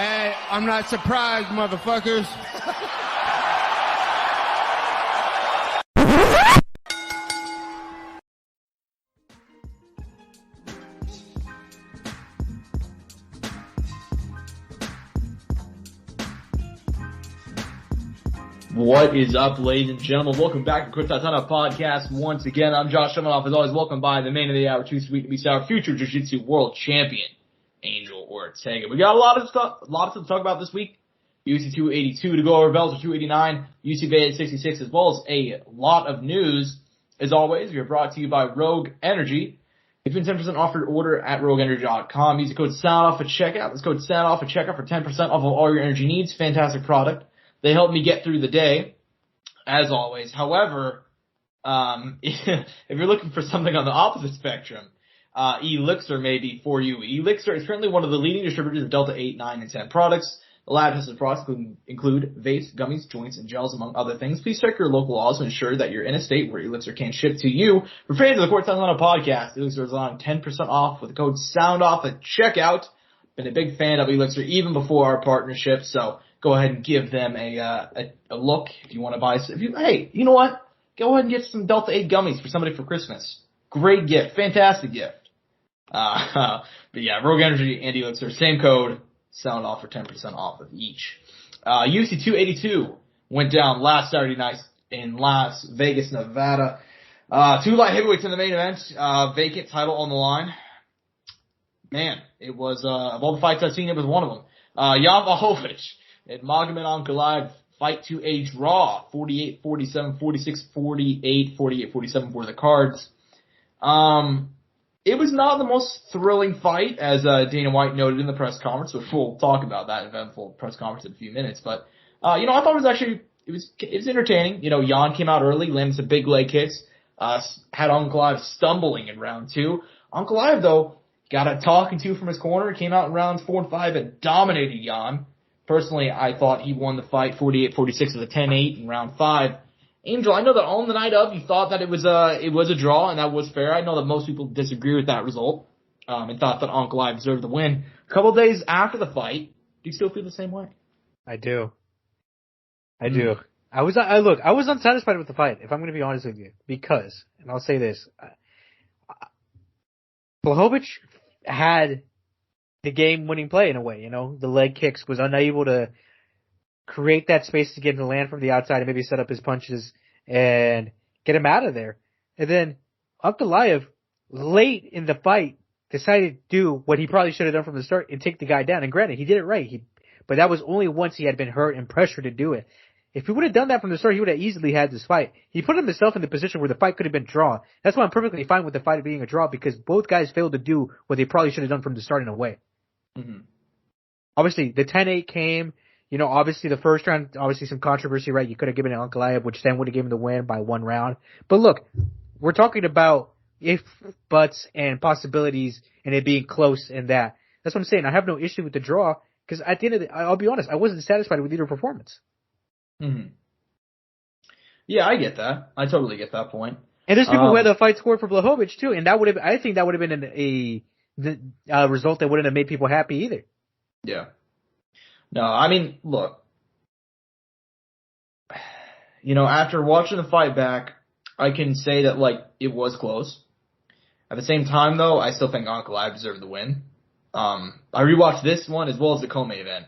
Hey, I'm not surprised, motherfuckers. What is up, ladies and gentlemen? Welcome back to Courtside Soundoff podcast. Once again, I'm Josh Evanoff. As always, welcome by the main of the hour, too sweet to be sour, future Jiu-Jitsu world champion, Angel Ortega. We got a lot of stuff to talk about this week. UFC 282 to go over, Bellator 289, UFC Vegas 66, as well as a lot of news. As always, we are brought to you by Rogue Energy. If you 10% off your order at RogueEnergy.com, use the code SOUNDOFF at checkout. That's code SOUNDOFF at checkout for 10% off of all your energy needs. Fantastic product. They help me get through the day, as always. However, if you're looking for something on the opposite spectrum, ELYXR may be for you. ELYXR is currently one of the leading distributors of Delta 8, 9, and 10 products. The lab-tested products include vapes, gummies, joints, and gels, among other things. Please check your local laws to ensure that you're in a state where ELYXR can ship to you. For fans of the Courtside Soundoff podcast, ELYXR is on 10% off with the code SOUNDOFF at checkout. Been a big fan of ELYXR even before our partnership, so go ahead and give them a look if you want to buy. Hey, you know what? Go ahead and get some Delta 8 gummies for somebody for Christmas. Great gift. Fantastic gift. But yeah, Rogue Energy and ELYXR, same code, sound off for 10% off of each. UFC 282 went down last Saturday night in Las Vegas, Nevada. Two light heavyweights in the main event. Vacant title on the line. Man, it was, of all the fights I've seen, it was one of them. Jan Blachowicz and Magomed Ankalaev fight to a draw, 48-47, 46-48, 48-47 for the cards. It was not the most thrilling fight, as Dana White noted in the press conference, which we'll talk about that eventful press conference in a few minutes. But I thought it was actually it was entertaining. Jan came out early, landed some big leg kicks, had Ankalaev stumbling in round 2. Ankalaev, though, got a talking to from his corner, came out in rounds 4 and 5 and dominated Jan. Personally, I thought he won the fight 48-46 with a 10-8 in round 5. Angel, I know that on the night of, you thought that it was a draw, and that was fair. I know that most people disagree with that result, and thought that Ankalaev deserved the win. A couple of days after the fight, do you still feel the same way? I do. I was unsatisfied with the fight, if I'm going to be honest with you, because, and I'll say this, Blachowicz had the game-winning play in a way, the leg kicks, was unable to create that space to get him to land from the outside and maybe set up his punches and get him out of there. And then Ankalaev, late in the fight, decided to do what he probably should have done from the start and take the guy down. And granted, he did it right, but that was only once he had been hurt and pressured to do it. If he would have done that from the start, he would have easily had this fight. He put himself in the position where the fight could have been drawn. That's why I'm perfectly fine with the fight being a draw, because both guys failed to do what they probably should have done from the start in a way. Mm-hmm. Obviously, the 10-8 came. Obviously the first round, obviously some controversy, right? You could have given it to Ankalaev, which then would have given the win by 1 round. But look, we're talking about if, buts, and possibilities, and it being close and that. That's what I'm saying. I have no issue with the draw, because at the end of I'll be honest, I wasn't satisfied with either performance. Mm-hmm. Yeah, I get that. I totally get that point. And there's people who had the fight scored for Blachowicz too, and I think that would have been a result that wouldn't have made people happy either. Yeah. No, I mean, look. After watching the fight back, I can say that, it was close. At the same time, though, I still think Ankalaev deserved the win. I rewatched this one as well as the co-main event.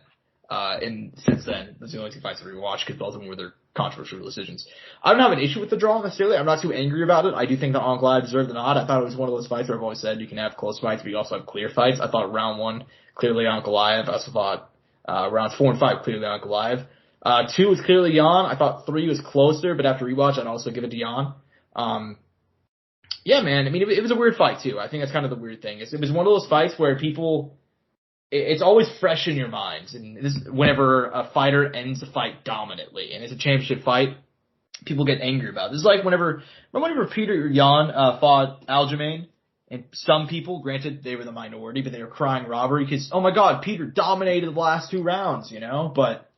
And since then, those are the only 2 fights I rewatched, because both of them were their controversial decisions. I don't have an issue with the draw necessarily. I'm not too angry about it. I do think that Ankalaev deserved the nod. I thought it was one of those fights where I've always said you can have close fights, but you also have clear fights. I thought round 1, clearly Ankalaev. I also thought rounds 4 and 5, clearly Ankalaev. 2 was clearly Jan. I thought 3 was closer, but after rewatch, I'd also give it to Jan. Yeah, man. I mean, it was a weird fight too. I think that's kind of the weird thing. It was one of those fights where it's always fresh in your minds. And this, whenever a fighter ends the fight dominantly, and it's a championship fight, people get angry about it. This is like whenever Peter Yan fought Aljamain, and some people, granted they were the minority, but they were crying robbery because, oh my God, Peter dominated the last 2 rounds, but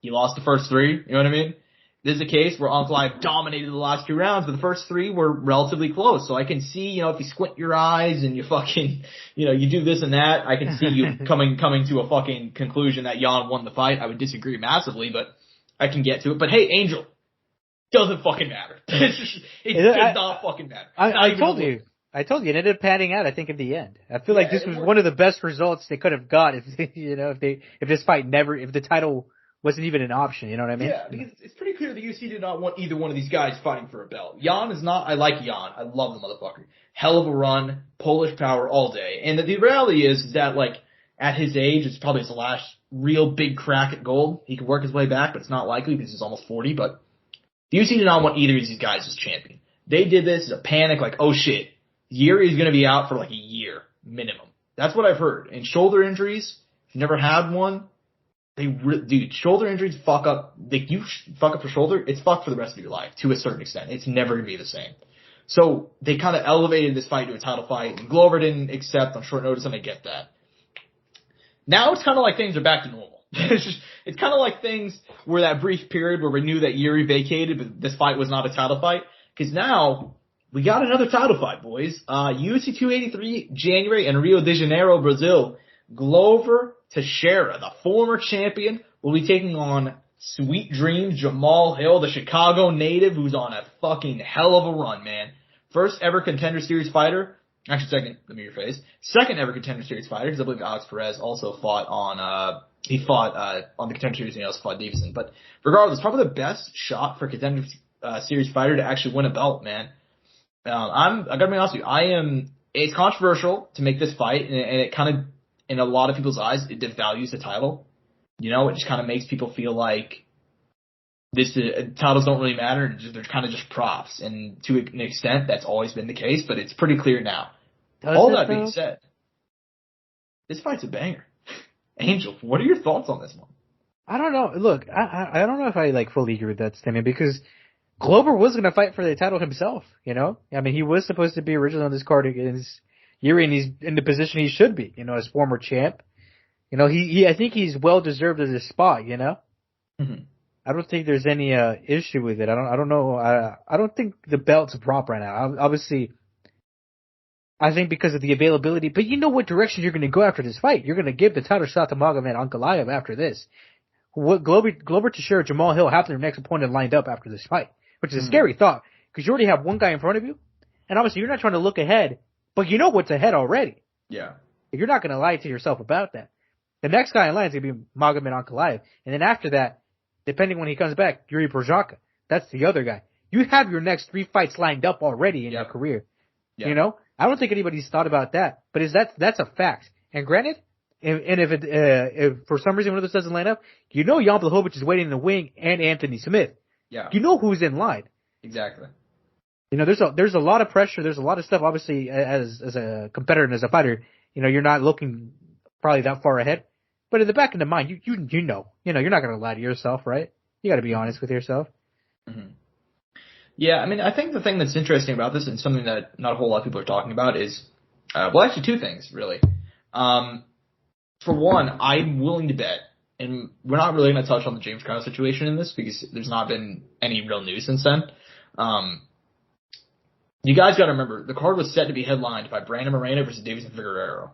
he lost the first 3, you know what I mean? this is a case where Ankalaev dominated the last 2 rounds, but the first 3 were relatively close. So I can see, if you squint your eyes and you fucking, you do this and that, I can see you coming to a fucking conclusion that Jan won the fight. I would disagree massively, but I can get to it. But hey, Angel, doesn't fucking matter. It does not fucking matter. I told you. It ended up panning out, I think, in the end. I feel like this was one of the best results they could have got if this fight if the title wasn't even an option, you know what I mean? Yeah, because it's pretty clear the UFC did not want either one of these guys fighting for a belt. Jan is not, I like Jan. I love the motherfucker. Hell of a run, Polish power all day. And the reality is that, at his age, it's probably his last real big crack at gold. He could work his way back, but it's not likely because he's almost 40. But the UFC did not want either of these guys as champion. They did this as a panic, oh shit, Yuri's going to be out for a year minimum. That's what I've heard. And shoulder injuries, if you've never had one, dude, shoulder injuries fuck up. You fuck up your shoulder, it's fucked for the rest of your life to a certain extent. It's never going to be the same. So they kind of elevated this fight to a title fight, and Glover didn't accept on short notice, and I get that. Now it's kind of like things are back to normal. It's kind of like things where that brief period where we knew that Yuri vacated, but this fight was not a title fight. Because now we got another title fight, boys. UFC 283, January, in Rio de Janeiro, Brazil. Glover Teixeira, the former champion, will be taking on Sweet Dreams Jamal Hill, the Chicago native, who's on a fucking hell of a run, man. First ever Contender Series fighter. Actually, second, let me rephrase. Second ever Contender Series fighter, because I believe Alex Perez also fought on the Contender Series and he also fought Davison. But regardless, probably the best shot for Contender Series fighter to actually win a belt, man. I gotta be honest with you, it's controversial to make this fight, and it kind of, in a lot of people's eyes, it devalues the title. It just kind of makes people feel like titles don't really matter. They're kind of just props. And to an extent, that's always been the case, but it's pretty clear now. All that being said, this fight's a banger. Angel, what are your thoughts on this one? I don't know. Look, I don't know if I fully agree with that statement, because Glover was going to fight for the title himself, I mean, he was supposed to be originally on this card against Yuri, and he's in the position he should be, as former champ. I think he's well deserved of this spot, Mm-hmm. I don't think there's any issue with it. I don't know. I don't think the belt's a prop right now. Obviously, I think because of the availability, but you know what direction you're going to go after this fight. You're going to give the title shot to Magomed Ankalaev after this. What Glover Teixeira, Jamal Hill have their next opponent lined up after this fight, which is a scary thought, because you already have one guy in front of you, and obviously you're not trying to look ahead, but you know what's ahead already. Yeah. You're not going to lie to yourself about that. The next guy in line is going to be Magomed Ankalaev, and then after that, depending when he comes back, Yuri Prochazka. That's the other guy. You have your next 3 fights lined up already in your career. Yeah. I don't think anybody's thought about that, but that's a fact. And granted, if for some reason one of those doesn't line up, Jan Blachowicz is waiting in the wing, and Anthony Smith. Yeah. You know who's in line. Exactly. There's a lot of pressure. There's a lot of stuff. Obviously, as a competitor and as a fighter, you're not looking probably that far ahead. But in the back of the mind, you're not going to lie to yourself, right? You got to be honest with yourself. Mm-hmm. Yeah, I mean, I think the thing that's interesting about this, and something that not a whole lot of people are talking about, is actually 2 things really. For one, I'm willing to bet, and we're not really going to touch on the James Crowder situation in this because there's not been any real news since then. You guys got to remember, the card was set to be headlined by Brandon Moreno versus Davison Figueiredo.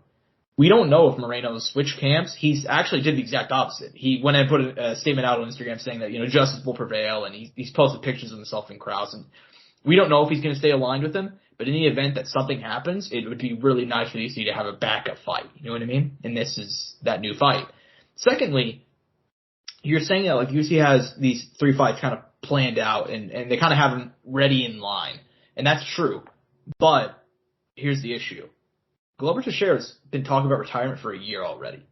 We don't know if Moreno switched camps. He's actually did the exact opposite. He went and put a statement out on Instagram saying that, justice will prevail, and he's posted pictures of himself and Krause. And we don't know if he's going to stay aligned with him, but in the event that something happens, it would be really nice for the UFC to have a backup fight. You know what I mean? And this is that new fight. Secondly, you're saying that UFC has these 3 fights kind of planned out, and they kind of have them ready in line. And that's true. But here's the issue. Glover Teixeira's been talking about retirement for a year already.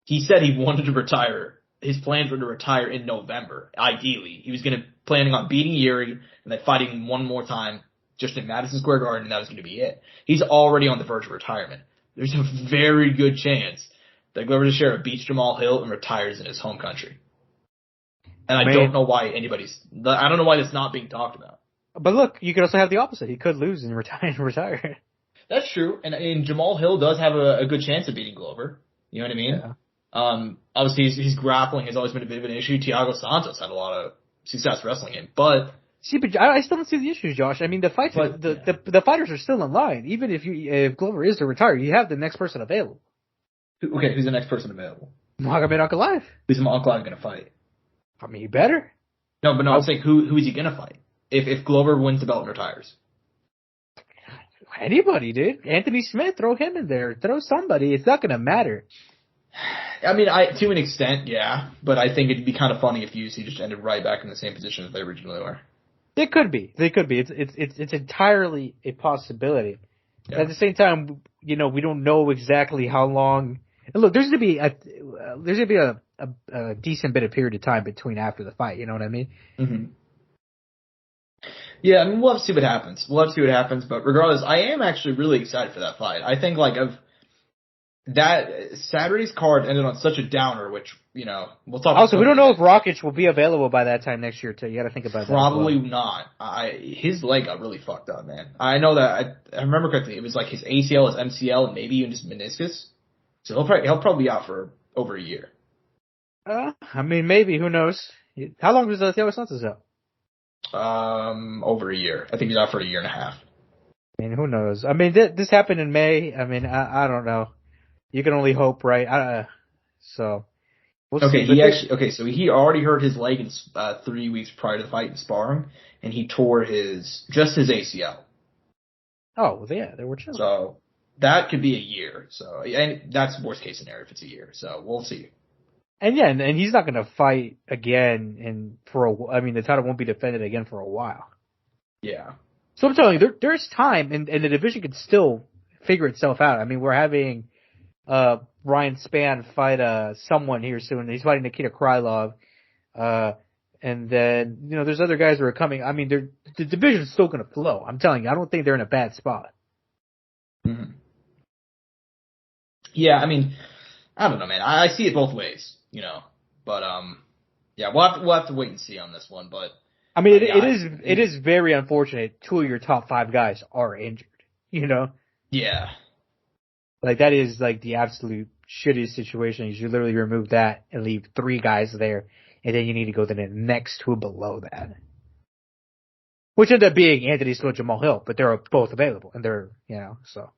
He said he wanted to retire. His plans were to retire in November, ideally. He was planning on beating Yuri and then fighting him one more time just in Madison Square Garden, and that was going to be it. He's already on the verge of retirement. There's a very good chance that Glover Teixeira beats Jamal Hill and retires in his home country. And I don't know why that's not being talked about. But look, you could also have the opposite. He could lose and retire. That's true, and Jamal Hill does have a good chance of beating Glover. You know what I mean? Yeah. Obviously, his grappling has always been a bit of an issue. Thiago Santos had a lot of success wrestling in. But see, but I still don't see the issues, Josh. I mean, the fights, the fighters are still in line. Even if Glover is to retire, you have the next person available. Okay, who's the next person available? Magomed Ankalaev. Who's Ankalaev going to fight? I mean, he better. No, but I'm saying who is he going to fight? If Glover wins the belt and retires. Anybody, dude. Anthony Smith, throw him in there. Throw somebody. It's not going to matter. I mean, to an extent, yeah. But I think it'd be kind of funny if UFC just ended right back in the same position as they originally were. They could be. It's entirely a possibility. Yeah. At the same time, we don't know exactly how long. And look, there's going to be a decent bit of period of time between after the fight. You know what I mean? Mm-hmm. Yeah, I mean, we'll have to see what happens. But regardless, I am actually really excited for that fight. I think, of that Saturday's card ended on such a downer, which, we'll talk about. Also, we don't know if Rakic will be available by that time next year, too. You got to think about that. Probably not. His leg got really fucked up, man. I know that. I remember correctly. It was like his ACL, his MCL, and maybe even just meniscus. So he'll probably be out for over a year. I mean, maybe. Who knows? How long was Thiago Santos out? Over a year. I think he's out for a year and a half. I mean, who knows? I mean, this happened in May. I mean, I don't know. You can only hope, right? So. We'll see. So he already hurt his leg in 3 weeks prior to the fight in sparring, and he tore his ACL. Oh, well, yeah, there were two. So that could be a year. So, and that's worst case scenario if it's a year. So we'll see. And yeah, and he's not going to fight again the title won't be defended again for a while. Yeah. So I'm telling you, there's time, and the division could still figure itself out. I mean, we're having Ryan Spann fight someone here soon. He's fighting Nikita Krylov. And then, there's other guys who are coming. I mean, the division's still going to flow. I'm telling you, I don't think they're in a bad spot. Mm-hmm. Yeah, I mean, I don't know, man. I see it both ways, But, yeah, we'll have to wait and see on this one. But I mean, it is very unfortunate. Two of your top 5 guys are injured, Yeah. Like, that is, the absolute shittiest situation. You should literally remove that and leave 3 guys there, and then you need to go to the next 2 below that. Which ended up being Anthony Silva, Jamal Hill, but they're both available, and they're, so.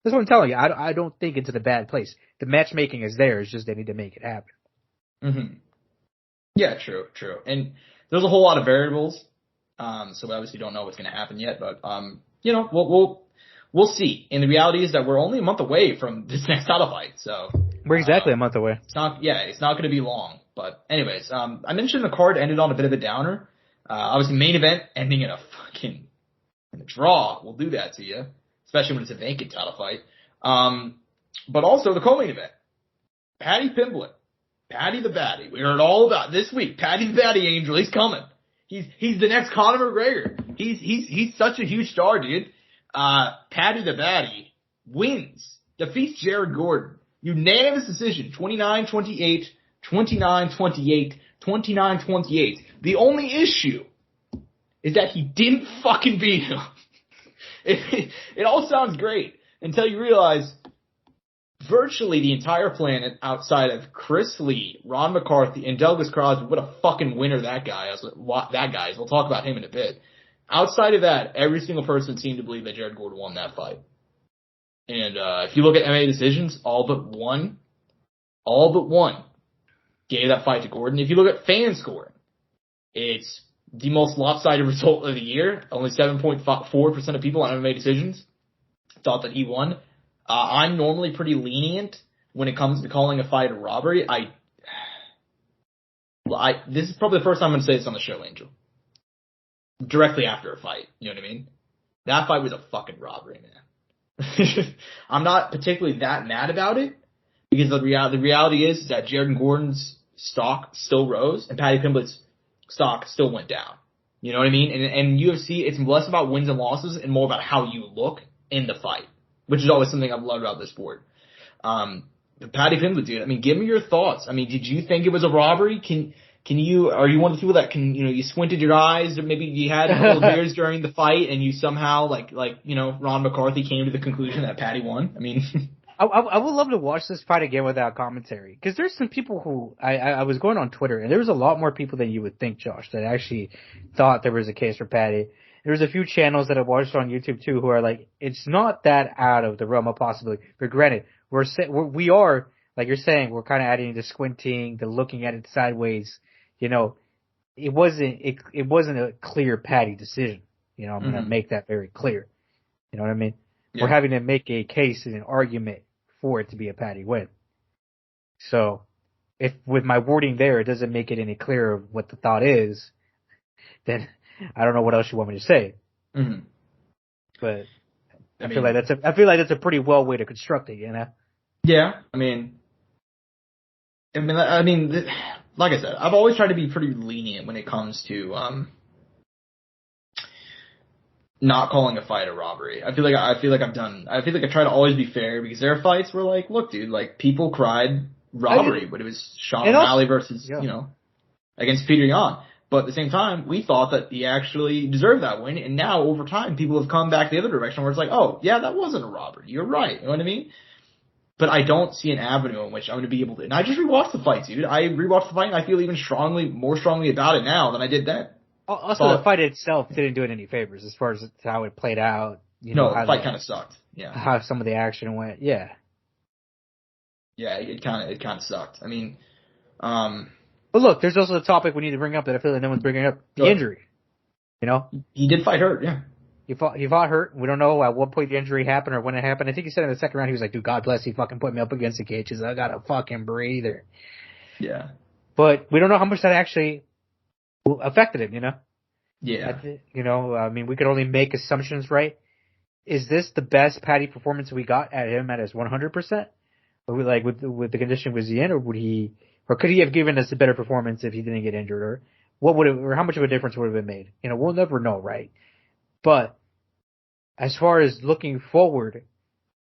That's what I'm telling you. I don't think it's in a bad place. The matchmaking is there. It's just they need to make it happen. Mm-hmm. Yeah, true. And there's a whole lot of variables, so we obviously don't know what's going to happen yet, but, we'll see. And the reality is that we're only a month away from this next title fight, so. We're exactly a month away. It's not going to be long. But anyways, I mentioned the card ended on a bit of a downer. Obviously main event ending in a draw will do that to you, especially when it's a vacant title fight. But also the co-main event. Paddy Pimblett. Paddy the Baddy. We heard all about this week. Paddy the Baddy Angel. He's coming. He's the next Conor McGregor. He's such a huge star, dude. Paddy the Baddy wins. Defeats Jared Gordon. Unanimous decision. 29-28, 29-28, 29-28. The only issue is that he didn't fucking beat him. It all sounds great until you realize virtually the entire planet outside of Chris Lee, Ron McCarthy, and Douglas Crosby, what a fucking winner that guy is. We'll talk about him in a bit. Outside of that, every single person seemed to believe that Jared Gordon won that fight. And if you look at MMA decisions, all but one gave that fight to Gordon. If you look at fan scoring, it's the most lopsided result of the year. Only 7.4% of people on MMA decisions thought that he won. I'm normally pretty lenient when it comes to calling a fight a robbery. This is probably the first time I'm going to say this on the show, Angel. Directly after a fight, you know what I mean? That fight was a fucking robbery, man. I'm not particularly that mad about it because the reality is that Jared Gordon's stock still rose and Paddy Pimblett's stock still went down. You know what I mean? And UFC, it's less about wins and losses and more about how you look in the fight, which is always something I've loved about this sport. Paddy Pimblett, dude, I mean, give me your thoughts. I mean, did you think it was a robbery? Are you one of the people that you squinted your eyes, or maybe you had a couple of beers during the fight and you somehow, Ron McCarthy came to the conclusion that Paddy won? I mean. I would love to watch this fight again without commentary. Because there's some people who, I was going on Twitter, and there was a lot more people than you would think, Josh, that actually thought there was a case for Patty. There's a few channels that I've watched on YouTube too who are like, it's not that out of the realm of possibility. But granted, we are, like you're saying, we're kind of adding the squinting, the looking at it sideways. You know, it wasn't a clear Patty decision. You know, I'm going to make that very clear. You know what I mean? Yeah. We're having to make a case and an argument for it to be a Patty win. So, if with my wording there, it doesn't make it any clearer what the thought is, then I don't know what else you want me to say. Mm-hmm. But I feel like that's a pretty well way to construct it, you know? Yeah, I mean, like I said, I've always tried to be pretty lenient when it comes to not calling a fight a robbery. I feel like I try to always be fair, because there are fights where, like, look, dude, like, people cried robbery when it was Sean O'Malley versus, you know, against Peter Yan. But at the same time, we thought that he actually deserved that win, and now over time, people have come back the other direction where it's like, oh, yeah, that wasn't a robbery. You're right. You know what I mean? But I don't see an avenue in which I'm going to be able to. And I just rewatched the fight, dude. I rewatched the fight, and I feel even more strongly about it now than I did then. Also, the fight itself didn't do it any favors as far as how it played out. You know, the fight kind of sucked. Yeah. How some of the action went. Yeah. Yeah, it kind of sucked. I mean, but look, there's also a topic we need to bring up that I feel like no one's bringing up: the injury. You know, he did fight hurt. Yeah. He fought hurt. We don't know at what point the injury happened or when it happened. I think he said in the second round, he was like, dude, God bless, he fucking put me up against the cage. I got a fucking breather. Yeah. But we don't know how much that actually affected him, you know? Yeah. You know, I mean, we could only make assumptions, right? Is this the best Patty performance we got at him at his 100%? Like, with the condition was he in, or could he have given us a better performance if he didn't get injured, or how much of a difference would have been made? You know, we'll never know, right? But as far as looking forward,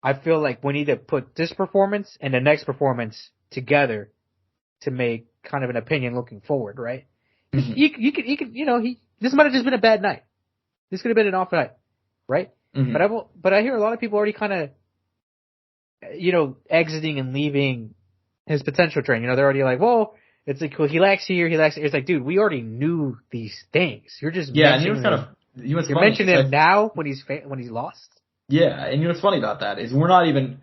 I feel like we need to put this performance and the next performance together to make kind of an opinion looking forward, right? Mm-hmm. You could, you know, this might have just been a bad night. This could have been an off night, right? Mm-hmm. But I hear a lot of people already kind of, you know, exiting and leaving his potential train. You know, they're already like, well, it's like, well, he lacks here, he lacks here. It's like, dude, we already knew these things. You're just mentioning them. You're mentioning him now when he's lost. Yeah, and you know what's funny about that is we're not even,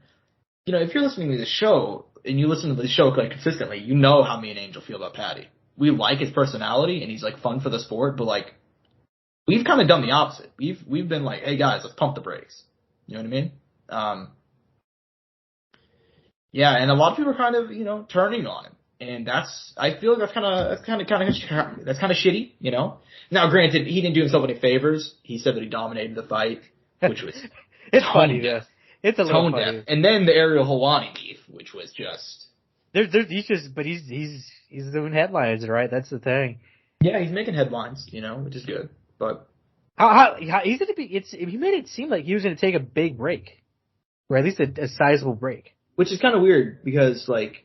you know, if you're listening to the show and you listen to the show like consistently, you know how me and Angel feel about Patty. We like his personality and he's like fun for the sport, but like we've kind of done the opposite. We've been like, hey guys, let's pump the brakes. You know what I mean? Yeah, and a lot of people are kind of, you know, turning on him. And I feel like that's kind of shitty, you know? Now, granted, he didn't do himself any favors. He said that he dominated the fight, which was it's funny, yeah. It's a little funny. And then the Ariel Helwani beef, which was just he's doing headlines, right? That's the thing. Yeah, he's making headlines, you know, which is good. But how he's gonna be? He made it seem like he was gonna take a big break, or at least a sizable break, which is kind of weird because like.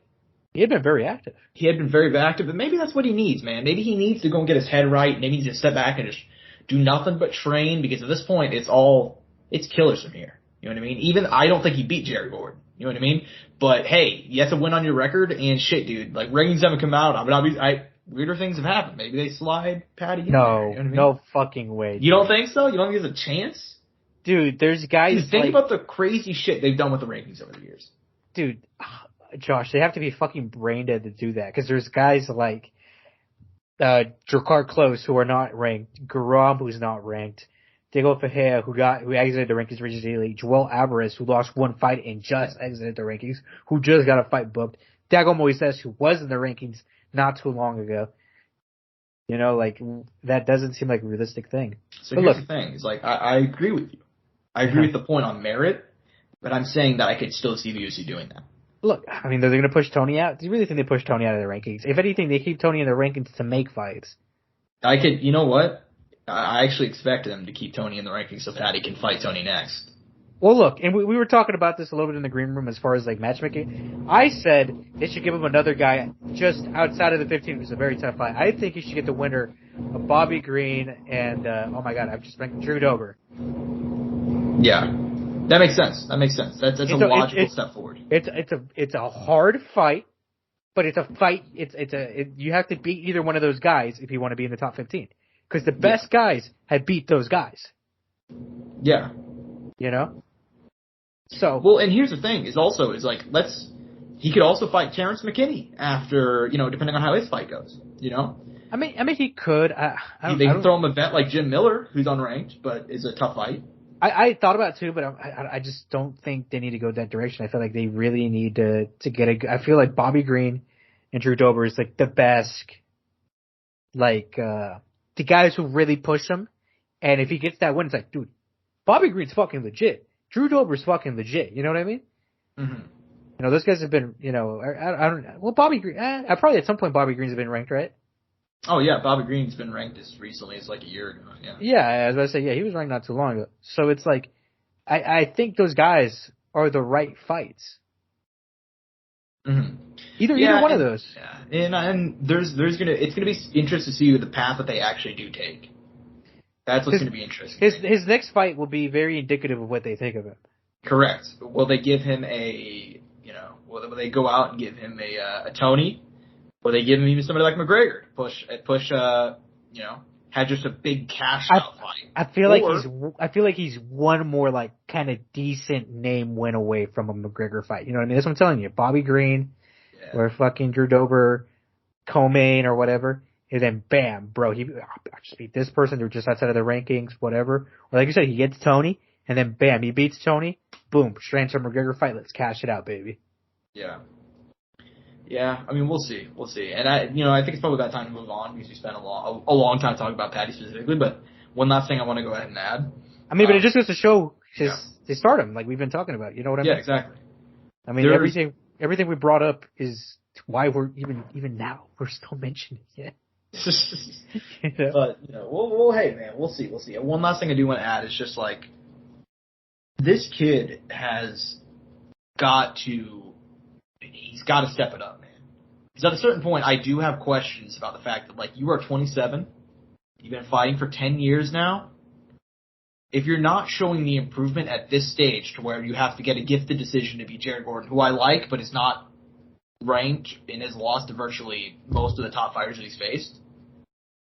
He had been very active. But maybe that's what he needs, man. Maybe he needs to go and get his head right. Maybe he needs to step back and just do nothing but train, because at this point, it's killers from here. You know what I mean? Even I don't think he beat Jerry Gordon. You know what I mean? But hey, you have to win on your record, and shit, dude. Like, rankings haven't come out. Weirder things have happened. Maybe they slide Patty in there. You know what I mean? No fucking way. Dude. You don't think so? You don't think there's a chance? Dude, there's guys. Dude, think about the crazy shit they've done with the rankings over the years. Dude. Josh, they have to be fucking brain dead to do that, because there's guys like Drakkar Klose who are not ranked, Garam who's not ranked, Diego Ferreira who exited the rankings recently, Joel Alvarez who lost one fight and just exited the rankings, who just got a fight booked, Dago Moises who was in the rankings not too long ago. You know, like, that doesn't seem like a realistic thing. So but here's the thing, it's like I agree with you. I agree with the point on merit, but I'm saying that I could still see the UFC doing that. Look, I mean, they're going to push Tony out. Do you really think they push Tony out of the rankings? If anything, they keep Tony in the rankings to make fights. You know what? I actually expect them to keep Tony in the rankings so Patty can fight Tony next. Well, look, and we were talking about this a little bit in the green room as far as, like, matchmaking. I said they should give him another guy just outside of the 15. It was a very tough fight. I think he should get the winner of Bobby Green and, oh my God, I've just been Drew Dober. Yeah. That makes sense. That's a logical step forward. It's a hard fight, but it's a fight. You have to beat either one of those guys if you want to be in the top 15. Because the best guys have beat those guys. Yeah. You know? So. Well, and here's the thing, he could also fight Terrence McKinney after, depending on how his fight goes, I mean, he could. They can throw him a vet like Jim Miller, who's unranked, but is a tough fight. I thought about it too, but I just don't think they need to go that direction. I feel like they really need to get I feel like Bobby Green and Drew Dober is like the best, the guys who really push him. And if he gets that win, it's like, dude, Bobby Green's fucking legit. Drew Dober's fucking legit. You know what I mean? Mm-hmm. Those guys have been, I don't know. Well, Bobby Green, probably at some point Bobby Green's been ranked, right? Oh yeah, Bobby Green's been ranked as recently as like a year ago. Yeah. Yeah, I was about to say, yeah, he was ranked not too long ago. So it's like, I think those guys are the right fights. Mm-hmm. Either one of those. Yeah, and it's gonna be interesting to see the path that they actually do take. That's what's gonna be interesting. His next fight will be very indicative of what they think of him. Correct. Will they give him will they go out and give him a Tony? Or they give him even somebody like McGregor had just a big cash out fight. I feel like he's one more like kind of decent name win away from a McGregor fight. You know what I mean? That's what I'm telling you. Bobby Green or fucking Drew Dober, Co-Main or whatever, and then bam, bro, I just beat this person. They're just outside of the rankings, whatever. Or like you said, he gets Tony, and then bam, he beats Tony. Boom, straight into a McGregor fight. Let's cash it out, baby. Yeah. Yeah, I mean, we'll see. And I think it's probably about time to move on because we spent a long time talking about Patty specifically, but one last thing I want to go ahead and add. I mean, but it just goes to show his stardom, like we've been talking about. You know what I mean? Yeah, exactly. I mean, everything we brought up is why we're even now we're still mentioning it. But, hey, man, we'll see. And one last thing I do want to add is just like, this kid he's got to step it up, man. Because at a certain point, I do have questions about the fact that, like, you are 27. You've been fighting for 10 years now. If you're not showing the improvement at this stage to where you have to get a gifted decision to beat Jared Gordon, who I like, but is not ranked and has lost to virtually most of the top fighters that he's faced,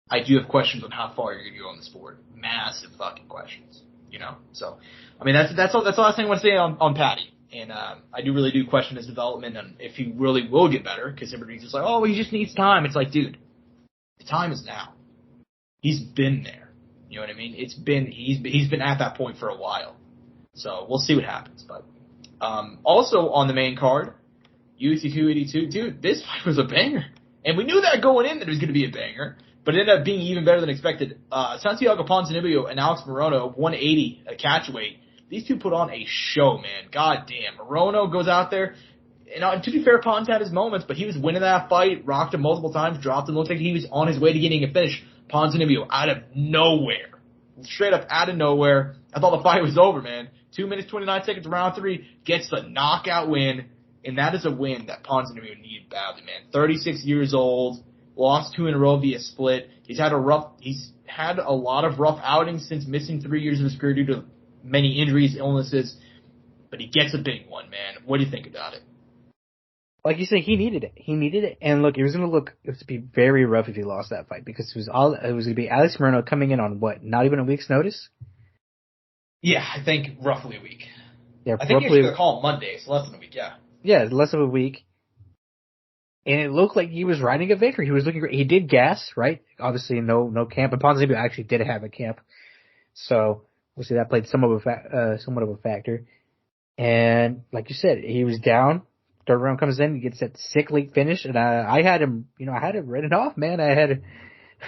I do have questions on how far you're going to go on the sport. Massive fucking questions, So, I mean, that's the last thing I want to say on Patty. And I do question his development and if he really will get better, because everybody's just like, oh, he just needs time. It's like, dude, the time is now. He's been there. You know what I mean? He's been at that point for a while. So we'll see what happens. But also on the main card, UFC 282, dude, this fight was a banger. And we knew that going in that it was going to be a banger, but it ended up being even better than expected. Santiago Ponzinibbio and Alex Morono, 180 catchweight. These two put on a show, man. God damn. Morono goes out there. And to be fair, Pons had his moments, but he was winning that fight, rocked him multiple times, dropped him. Looked like he was on his way to getting a finish. Ponzinibbio out of nowhere. Straight up out of nowhere. I thought the fight was over, man. 2 minutes, 29 seconds, round 3, gets the knockout win. And that is a win that Ponzinibbio needed badly, man. 36 years old, lost 2 in a row via split. He's had a lot of rough outings since missing 3 years of his career due to many injuries, illnesses, but he gets a big one, man. What do you think about it? Like you say, he needed it. And look, it was going to be very rough if he lost that fight because it was going to be Alex Morono coming in on what? Not even a week's notice? Yeah, I think roughly a week. Yeah, I think he was going to call him Monday, so less than a week, yeah. Yeah, less of a week. And it looked like he was riding a victory. He was looking great. He did gas, right? Obviously, no camp. And Ponzinibbio actually did have a camp. So, we'll see that played somewhat of a factor. And like you said, he was down. Third round comes in, he gets that sick late finish, and I had him, I had it written off, man. I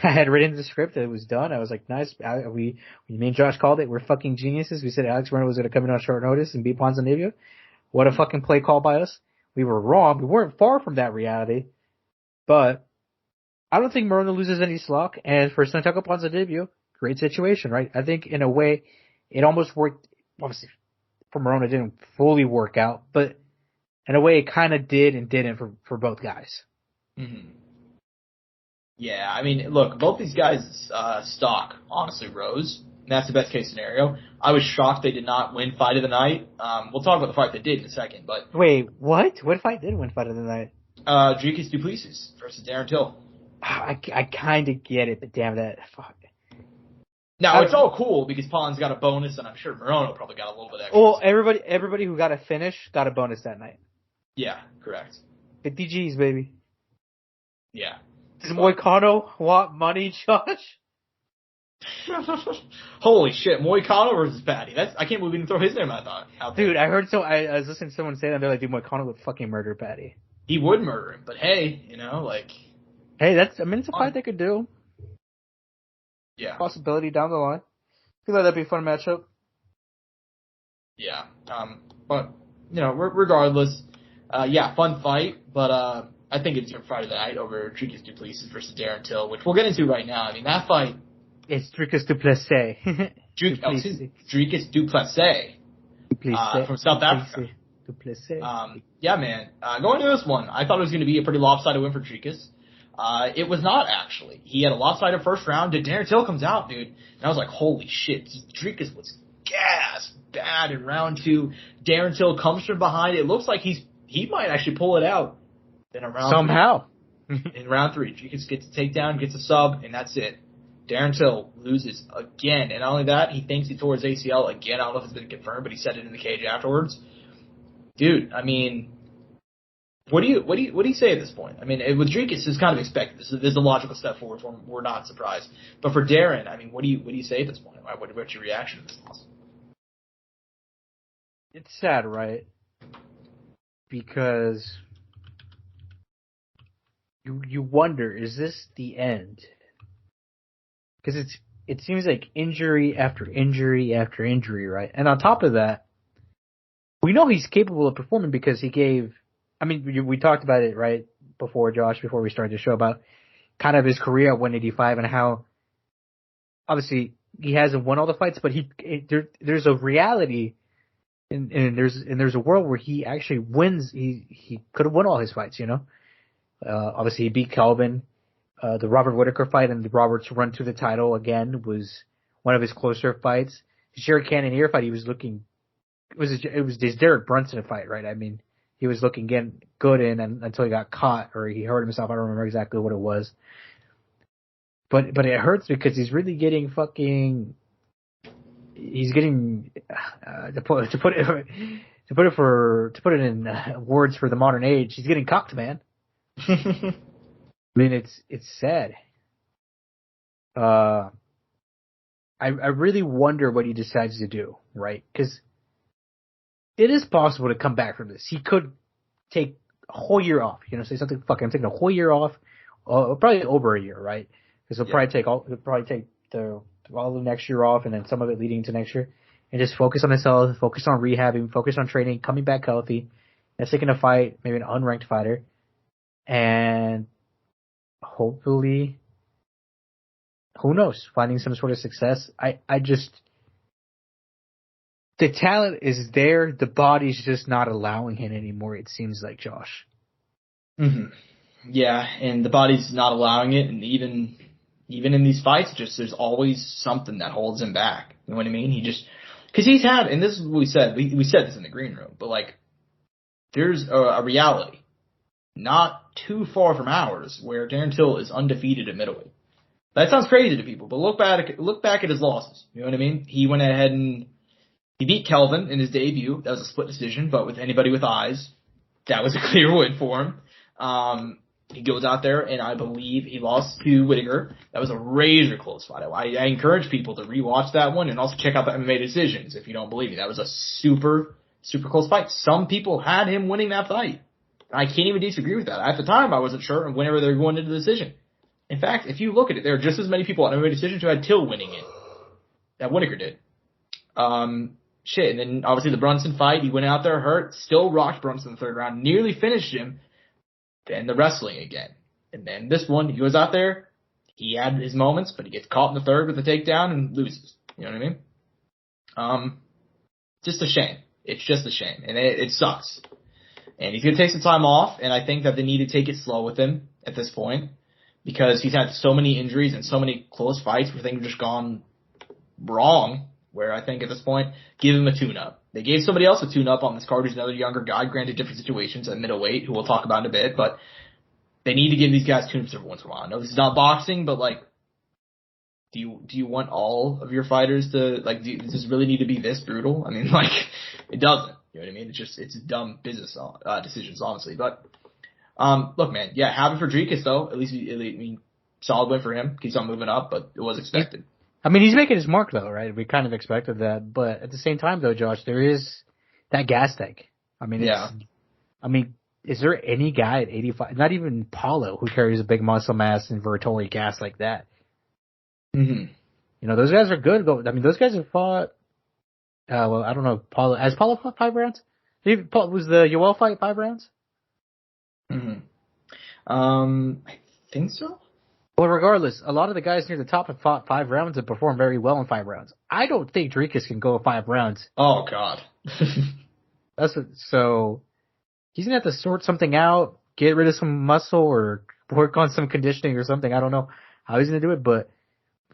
had written the script that it was done. I was like, nice. Me and Josh called it. We're fucking geniuses. We said Alex Morono was going to come in on short notice and beat Ponzinibbio. What a fucking play call by us. We were wrong. We weren't far from that reality, but I don't think Morono loses any slack. And for Santiago Ponzinibbio, great situation, right? I think in a way, it almost worked. Obviously, for Morono, it didn't fully work out, but in a way, it kind of did and didn't for both guys. Mm-hmm. Yeah, I mean, look, both these guys' stock honestly rose and that's the best case scenario. I was shocked they did not win fight of the night. We'll talk about the fight they did in a second, but Wait, what? What fight did win fight of the night? Dricus du Plessis versus Darren Till. I kind of get it, but damn that. Fuck. Now, it's all cool because Paul's got a bonus, and I'm sure Morono probably got a little bit extra. Well, everybody who got a finish got a bonus that night. Yeah, correct. 50 G's, baby. Yeah. Does Moicano want money, Josh? Holy shit, Moicano versus Patty. I can't believe he didn't throw his name out there. Dude, I heard I was listening to someone say that, they're like, dude, Moicano would fucking murder Patty. He would murder him, but hey, Hey, it's a fight they could do. Yeah. Possibility down the line. I feel like that'd be a fun matchup. Yeah. But, regardless, fun fight, but, I think it's your fight of the night over Dricus du Plessis versus Darren Till, which we'll get into right now. I mean, that fight. It's Dricus du Plessis. Dricus du Plessis. From South Africa. Du Plessis. Yeah, man. Going to this one, I thought it was going to be a pretty lopsided win for Dricus. It was not, actually. He had a lopsided first round. Darren Till comes out, dude. And I was like, holy shit. Dricus was gas bad in round 2. Darren Till comes from behind. It looks like he might actually pull it out. Then somehow. In round 3, Dricus gets a takedown, gets a sub, and that's it. Darren Till loses again. And not only that, he thinks he tore his ACL again. I don't know if it's been confirmed, but he said it in the cage afterwards. Dude, I mean, what do you say at this point? I mean, with Dricus, it's kind of expected. This is a logical step forward. We're not surprised. But for Darren, I mean, what do you say at this point? What's your reaction to this loss? It's sad, right? Because you wonder, is this the end? Because it seems like injury after injury after injury, right? And on top of that, we know he's capable of performing because he gave. I mean, we talked about it right before, Josh, before we started the show, about kind of his career at 185 and how obviously he hasn't won all the fights, but there's a reality and there's a world where he actually wins. He could have won all his fights, Obviously he beat Kelvin. The Robert Whittaker fight and the Roberts run to the title again was one of his closer fights. The Sherry Cannonier fight, it was his Derek Brunson fight, right? I mean, he was looking good until he got caught or he hurt himself. I don't remember exactly what it was. But it hurts because he's really getting he's getting to put it in words for the modern age, he's getting cocked, man. I mean, it's sad. I really wonder what he decides to do, right? Because it is possible to come back from this. He could take a whole year off. Say something. Fuck, I'm taking a whole year off. Probably over a year, right? Because he'll probably take all the next year off, and then some of it leading to next year, and just focus on his health, focus on rehabbing, focus on training, coming back healthy, and taking a fight, maybe an unranked fighter, and hopefully, who knows, finding some sort of success. The talent is there. The body's just not allowing him anymore, it seems like, Josh. Mm-hmm. Yeah, and the body's not allowing it, and even in these fights, there's always something that holds him back. You know what I mean? Because he's had, and this is what we said, we said this in the green room, but there's a reality not too far from ours where Darren Till is undefeated at middleweight. That sounds crazy to people, but look back at his losses. You know what I mean? He went ahead and he beat Kelvin in his debut. That was a split decision, but with anybody with eyes, that was a clear win for him. He goes out there, and I believe he lost to Whittaker. That was a razor close fight. I encourage people to rewatch that one and also check out the MMA decisions if you don't believe me. That was a super, super close fight. Some people had him winning that fight. I can't even disagree with that. At the time, I wasn't sure whenever they were going into the decision. In fact, if you look at it, there are just as many people on MMA decisions who had Till winning it that Whittaker did. And then obviously the Brunson fight, he went out there hurt, still rocked Brunson in the third round, nearly finished him. Then the wrestling again. And then this one, he goes out there, he had his moments, but he gets caught in the third with a takedown and loses. You know what I mean? Just a shame. It's just a shame. And it sucks. And he's going to take some time off, and I think that they need to take it slow with him at this point because he's had so many injuries and so many close fights where things have just gone wrong, where I think at this point, give him a tune-up. They gave somebody else a tune-up on this card who's another younger guy, granted different situations at middleweight, who we'll talk about in a bit, but they need to give these guys tune-ups every once in a while. I know this is not boxing, but like, do you want all of your fighters to, like, does this really need to be this brutal? I mean, like, it doesn't. You know what I mean? It's dumb business decisions, honestly. But look, man, yeah, happy for Dricus though. At least, I mean, solid win for him. Keeps on moving up, but it was expected. I mean, he's making his mark though, right? We kind of expected that, but at the same time though, Josh, there is that gas tank. I mean, is there any guy at 85? Not even Paulo, who carries a big muscle mass and Vertoli gas like that. Mm-hmm. You know, those guys are good. I mean, those guys have fought. Well, I don't know. Has Paulo fought 5 rounds? Was the Yoel fight 5 rounds? Mm-hmm. I think so. Well, regardless, a lot of the guys near the top have fought 5 rounds and performed very well in 5 rounds. I don't think Dricus can go 5 rounds. Oh God. So he's gonna have to sort something out, get rid of some muscle, or work on some conditioning or something. I don't know how he's gonna do it, but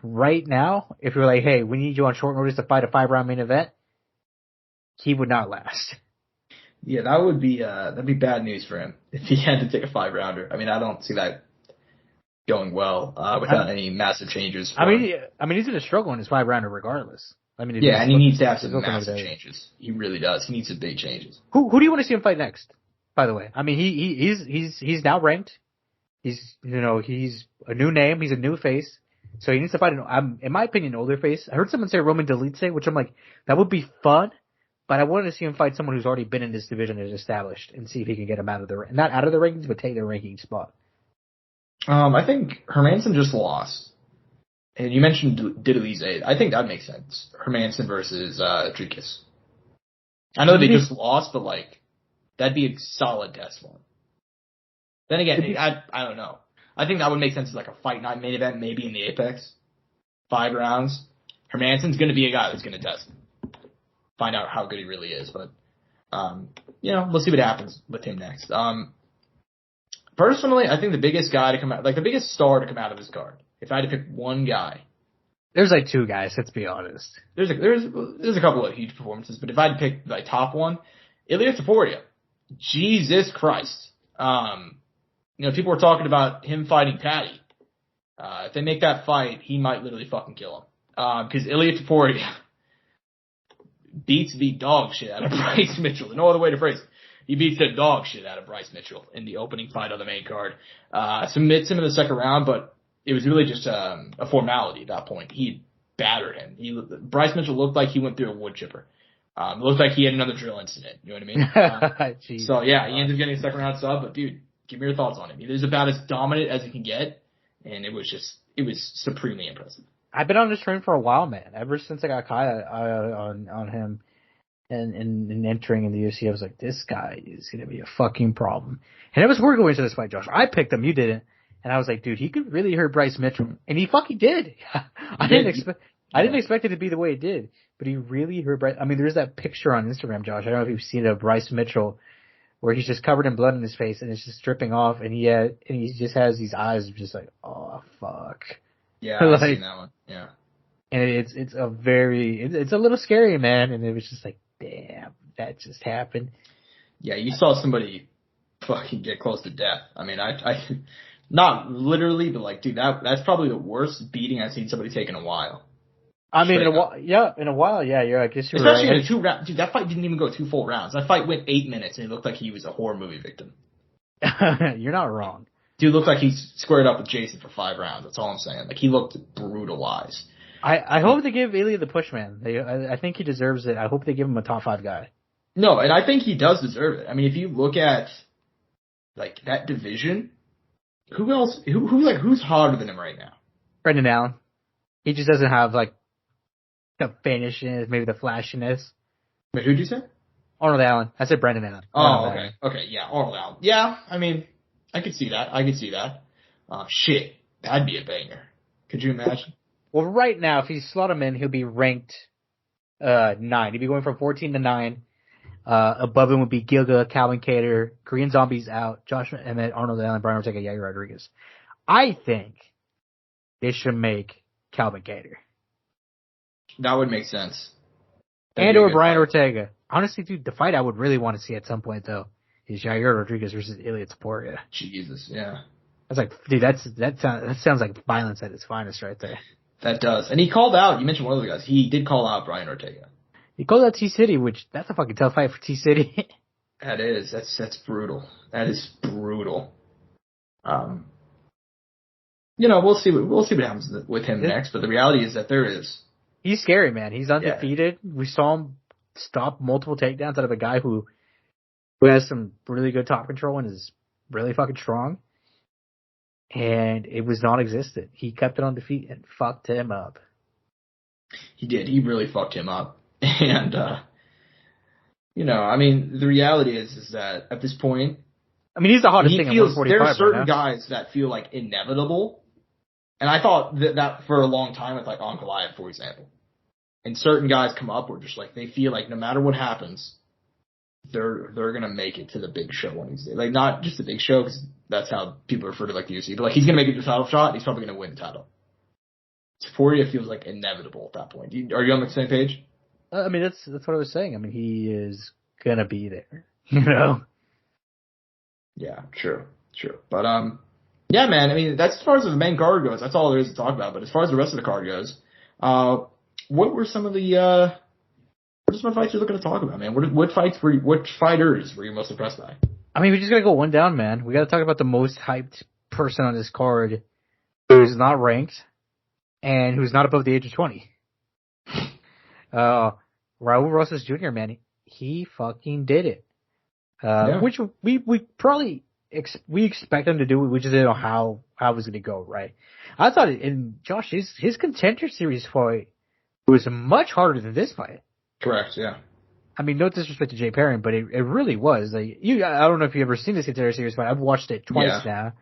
right now, if you're like, hey, we need you on short notice to fight a 5-round main event, he would not last. Yeah, that'd be bad news for him if he had to take a 5-rounder. I mean, I don't see that going well without any massive changes. I mean, he's gonna struggle in his 5-rounder regardless. I mean, yeah, and he needs to have some massive changes. He really does. He needs some big changes. Who do you want to see him fight next? By the way, I mean, he's now ranked. He's a new name. He's a new face. So he needs to fight in my opinion, older face. I heard someone say Roman Dolidze, which I'm like, that would be fun. But I wanted to see him fight someone who's already been in this division and is established, and see if he can get him out of the not out of the rankings, but take their ranking spot. I think Hermanson just lost. And you mentioned Dolidze. I think that makes sense. Hermanson versus Dricus. I know they just lost, but like, that'd be a solid test for him. Then again, I don't know. I think that would make sense as like a fight night main event, maybe in the Apex. 5 rounds. Hermanson's going to be a guy that's going to test him. Find out how good he really is. But, we'll see what happens with him next. Personally, I think the biggest guy to come out, like the biggest star to come out of this card, if I had to pick one guy. There's like 2 guys, let's be honest. There's a couple of huge performances, but if I had to pick my top one, ELYXR. Jesus Christ. People were talking about him fighting Patty. If they make that fight, he might literally fucking kill him. Because ELYXR beats the dog shit out of Bryce Mitchell. There's no other way to phrase it. He beats the dog shit out of Bryce Mitchell in the opening fight on the main card. Submits him in the second round, but it was really just a formality at that point. He battered him. Bryce Mitchell looked like he went through a wood chipper. It looked like he had another drill incident. You know what I mean? So yeah, he ended up getting a second round sub, but dude, give me your thoughts on him. He was about as dominant as he can get, and it was supremely impressive. I've been on this train for a while, man. Ever since I got Kaya on him and entering in the UFC, I was like, this guy is going to be a fucking problem. And it was worth going into this fight, Josh. I picked him, you didn't. And I was like, dude, he could really hurt Bryce Mitchell. And he fucking did. I didn't expect it to be the way it did. But he really hurt Bryce. I mean, there's that picture on Instagram, Josh. I don't know if you've seen it of Bryce Mitchell where he's just covered in blood in his face and it's just dripping off. And he just has these eyes of just like, oh, fuck. Yeah, I've seen that one. Yeah. And it's a little scary, man. And it was just like, damn, that just happened. Yeah, you saw somebody fucking get close to death. I mean, I not literally, but like, dude, that's probably the worst beating I've seen somebody take in a while. I mean, in a while, yeah, I guess you're especially right. in a 2 round. Dude, that fight didn't even go 2 full rounds. That fight went 8 minutes, and it looked like he was a horror movie victim. You're not wrong. Dude looked like he squared up with Jason for 5 rounds. That's all I'm saying. Like, he looked brutalized. I hope they give Ilya the push, man. I think he deserves it. I hope they give him a top 5 guy. No, and I think he does deserve it. I mean, if you look at like that division, who else? Who's harder than him right now? Brendan Allen. He just doesn't have like the finishness, maybe the flashiness. Wait, who'd you say? Arnold Allen. I said Brendan Allen. Okay, yeah, Arnold Allen. Yeah, I mean, I could see that. Shit, that'd be a banger. Could you imagine? Well, right now, if you slot him in, he'll be ranked 9. He'd be going from 14 to 9. Above him would be Gilga, Calvin Kattar, Korean Zombies out, Josh Emmett, Arnold Allen, Brian Ortega, Yair Rodriguez. I think they should make Calvin Kattar. That would make sense. And or Brian Ortega. Honestly, dude, the fight I would really want to see at some point though is Jair Rodriguez versus ELYXR. Jesus, yeah. I was like, dude, that sounds like violence at its finest right there. That does. And he called out, you mentioned one of the guys, he did call out Brian Ortega. He called out T-City, which, that's a fucking tough fight for T-City. That is. That's brutal. That is brutal. We'll see what happens with him next, but the reality is that there is. He's scary, man. He's undefeated. Yeah. We saw him stop multiple takedowns out of a guy who has some really good top control and is really fucking strong. And it was non-existent. He kept it on defeat and fucked him up. He did. He really fucked him up. And, the reality is that at this point, he's the hottest thing at 145 there are certain right guys that feel like inevitable. And I thought that for a long time with like Ankalaev, for example. And certain guys come up where just like they feel like no matter what happens, they're gonna make it to the big show one of these days. Like not just the big show because that's how people refer to like the UFC, but like he's gonna make it to the title shot. And he's probably gonna win the title. Topuria feels like inevitable at that point. Are you on the same page? That's what I was saying. He is gonna be there. You know. Yeah, true. But yeah, man. That's as far as the main card goes. That's all there is to talk about. But as far as the rest of the card goes, what were some of the what are some fights you're looking to talk about, man? What fighters were you most impressed by? We just gotta go one down, man. We gotta talk about the most hyped person on this card who's not ranked and who's not above the age of 20. Raul Rosas Jr., man, he fucking did it. Which we probably we expect him to do. We just didn't know how it was going to go, right? I thought Josh, his Contender Series fight was much harder than this fight. Correct, yeah. No disrespect to Jay Perrin, but it really was. Like I don't know if you've ever seen this Contender Series fight. I've watched it twice now.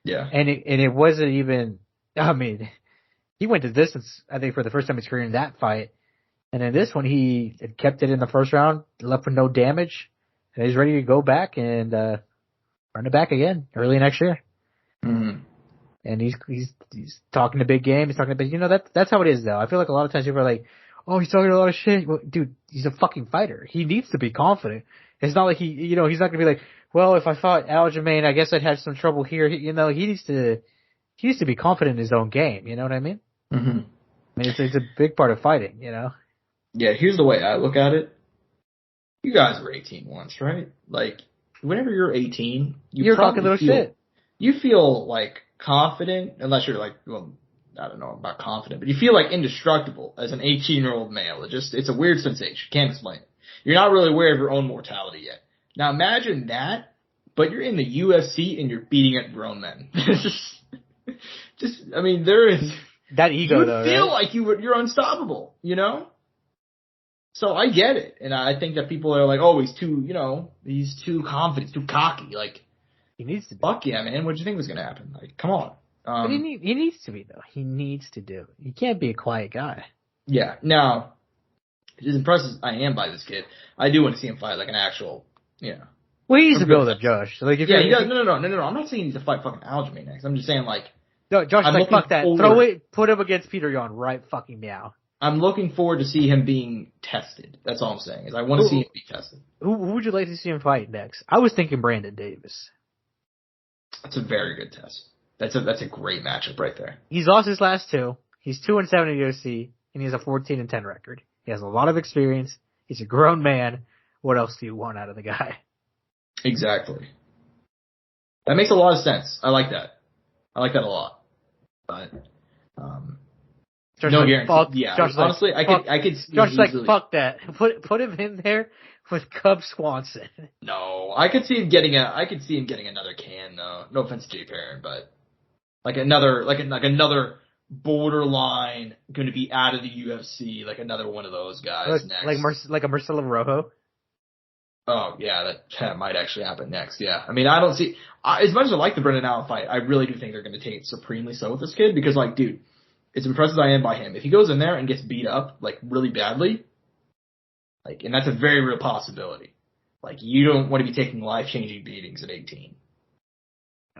Yeah. And it wasn't even. He went to distance, I think, for the first time in his career in that fight. And in this one, he had kept it in the first round, left with no damage, and he's ready to go back and run it back again early next year. Mm-hmm. And he's talking a big game. He's talking a big, that's how it is though. I feel like a lot of times people are like, oh, he's talking a lot of shit. Well, dude, he's a fucking fighter. He needs to be confident. It's not like he's not going to be like, well, if I fought Aljamain, I guess I'd have some trouble here. He needs to be confident in his own game. You know what I mean? Mm-hmm. It's a big part of fighting, Yeah, here's the way I look at it. You guys were 18 once, right? Like, whenever you're 18, you're talking little shit. You feel like confident, unless you're like, well, I don't know about confident, but you feel like indestructible as an 18-year-old male. It's a weird sensation. Can't explain it. You're not really aware of your own mortality yet. Now imagine that, but you're in the UFC and you're beating up grown men. There is that ego though. You feel right? like you're unstoppable, So I get it, and I think that people are like, oh, he's too confident, too cocky. Like, he needs to be. Fuck yeah, man. What did you think was going to happen? Like, come on. But he needs to be, though. He needs to do. He can't be a quiet guy. Yeah. Now, as impressed as I am by this kid, I do want to see him fight like an actual, Well, he needs to build up, Josh. Like, if he does. No. I'm not saying he needs to fight fucking Aljamain next. I'm just saying, like, no, Josh, fuck that. Put him against Peter Yan right fucking meow. I'm looking forward to see him being tested. That's all I'm saying, is I want to see him be tested. Who would you like to see him fight next? I was thinking Brandon Davis. That's a very good test. That's a great matchup right there. He's lost his last two. He's 2-7 in the UFC, and he has a 14-10 record. He has a lot of experience. He's a grown man. What else do you want out of the guy? Exactly. That makes a lot of sense. I like that. I like that a lot. But no guarantee. Yeah, honestly, I could. Josh's like, fuck that. Put him in there with Cub Swanson. No, I could see him getting another can though. No offense to Jay Perrin, but like another borderline going to be out of the UFC, like another one of those guys next. Like a Marcelo Rojo. Oh yeah, that might actually happen next. Yeah, I don't see as much as I like the Brendan Allen fight. I really do think they're going to take it supremely so with this kid because, like, dude, as impressed as I am by him, if he goes in there and gets beat up like really badly, like, and that's a very real possibility. Like, you don't want to be taking life-changing beatings at 18.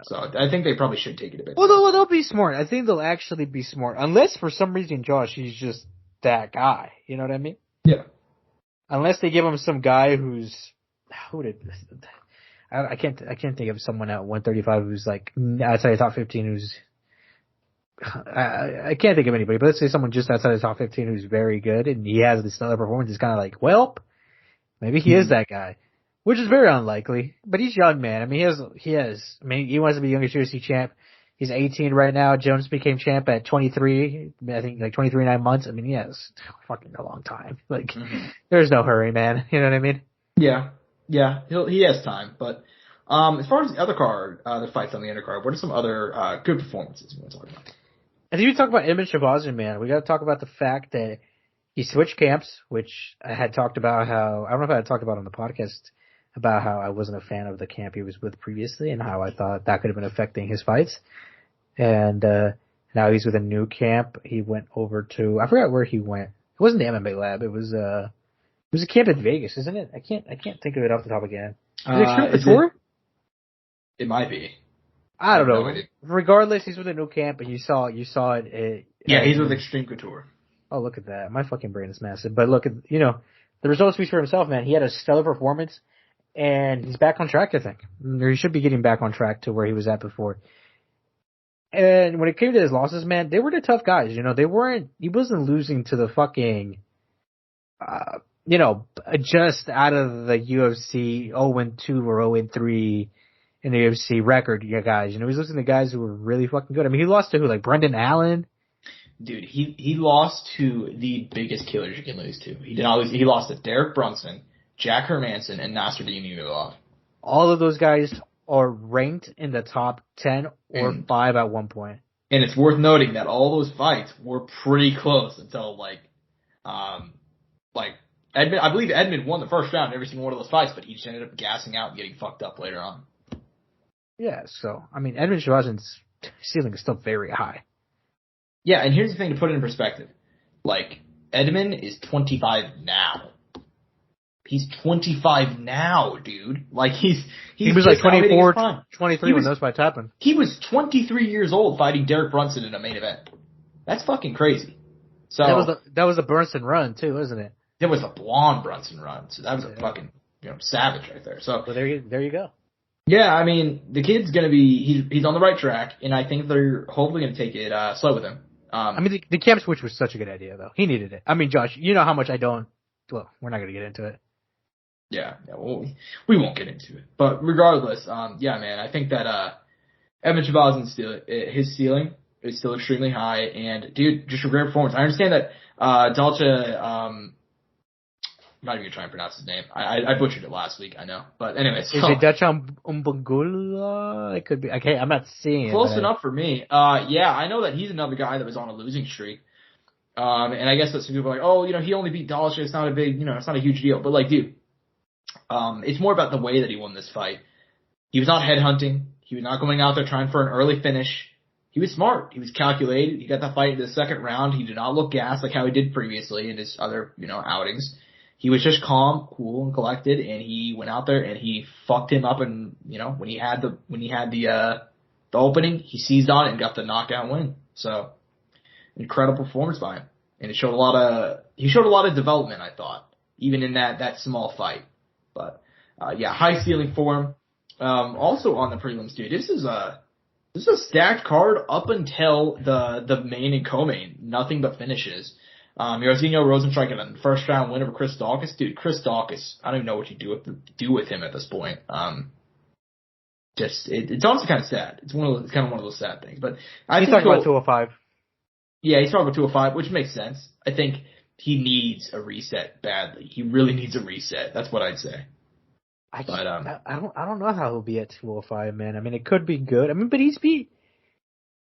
So I think they probably should take it a bit. Well, they'll be smart. I think they'll actually be smart, unless for some reason, Josh, he's just that guy. You know what I mean? Yeah. Unless they give him some guy I can't think of someone at 135 who's like outside the top 15 who's I can't think of anybody, but let's say someone just outside the top 15 who's very good and he has this stellar performance. It's kind of like, well, maybe he is that guy, which is very unlikely. But he's young, man. I mean, he wants to be youngest UFC champ. He's 18 right now. Jones became champ at 23. I think like 23 9 months. I mean, he has fucking a long time. Like, there's no hurry, man. You know what I mean? Yeah. Yeah. He has time. But, as far as the other card, the fights on the undercard, what are some other, good performances you want to talk about? I think we talk about Edmund Shavazin, man. We got to talk about the fact that he switched camps, which I had talked about I don't know if I had talked about on the podcast about how I wasn't a fan of the camp he was with previously and how I thought that could have been affecting his fights. And, now he's with a new camp. He went over to, I forgot where he went. It wasn't the MMA lab. It was a camp in Vegas, isn't it? I can't think of it off the top again. Is it Couture? It might be. I don't know. Regardless, he's with a new camp, and you saw it. Yeah, he's with Extreme Couture. Oh, look at that! My fucking brain is massive. But look at the results speak for himself, man. He had a stellar performance, and he's back on track. I think, or he should be getting back on track to where he was at before. And when it came to his losses, man, they were the tough guys. He wasn't losing to the fucking, just out of the UFC 0-2 or 0-3. In the UFC record, guys. He's losing to guys who were really fucking good. I mean, he lost to who? Like Brendan Allen? Dude, he lost to the biggest killers you can lose to. He lost to Derek Brunson, Jack Hermanson, and Nasruddin Evanoff. All of those guys are ranked in the top 10 or 5 at one point. And it's worth noting that all those fights were pretty close until Edmund. I believe Edmund won the first round in every single one of those fights, but he just ended up gassing out and getting fucked up later on. Yeah, so, I mean, Edmund Shavazin's ceiling is still very high. Yeah, and here's the thing to put it in perspective. Like, Edmund is 25 now. He's 25 now, dude. Like, he was like 24, 23 when those fights happened. He was 23 years old fighting Derek Brunson in a main event. That's fucking crazy. So that was the Brunson run, too, wasn't it? There was a blonde Brunson run, so that was a fucking, savage right there. So, well, there you go. Yeah, I mean, the kid's gonna be, he's on the right track, and I think they're hopefully gonna take it, slow with him. I mean, the camp switch was such a good idea, though. He needed it. I mean, Josh, you know how much well, we're not gonna get into it. Yeah, well, we won't get into it. But regardless, yeah, man, I think that, Edmund Shavazin's his ceiling is still extremely high, and dude, just a great performance. I understand that, Dalcha, I'm not even gonna try and pronounce his name. I butchered it last week, I know. But anyway, so. Is it Dutch Umbagula? It could be. Okay, I'm not seeing it. Close enough for me. Yeah, I know that he's another guy that was on a losing streak. And I guess that some people are like, oh, he only beat Dalcha. It's not a big, it's not a huge deal. But like, dude, it's more about the way that he won this fight. He was not headhunting. He was not going out there trying for an early finish. He was smart. He was calculated. He got that fight into the second round. He did not look gassed like how he did previously in his other, outings. He was just calm, cool, and collected, and he went out there and he fucked him up. And when he had the opening, he seized on it and got the knockout win. So, incredible performance by him, and he showed a lot of development. I thought, even in that small fight. But yeah, high ceiling for him. Also on the prelims, dude, this is a stacked card up until the main and co-main. Nothing but finishes. Jairzinho Rozenstruik got a first round win over Chris Daukaus. Dude, Chris Daukaus, I don't even know what you do with him at this point. It's honestly kind of sad. It's kind of one of those sad things. But he's talking about 205. Yeah, he's talking about 205, which makes sense. I think he needs a reset badly. He really needs a reset. That's what I'd say. I don't know how he'll be at 205, man. I mean, it could be good. I mean, but he's beat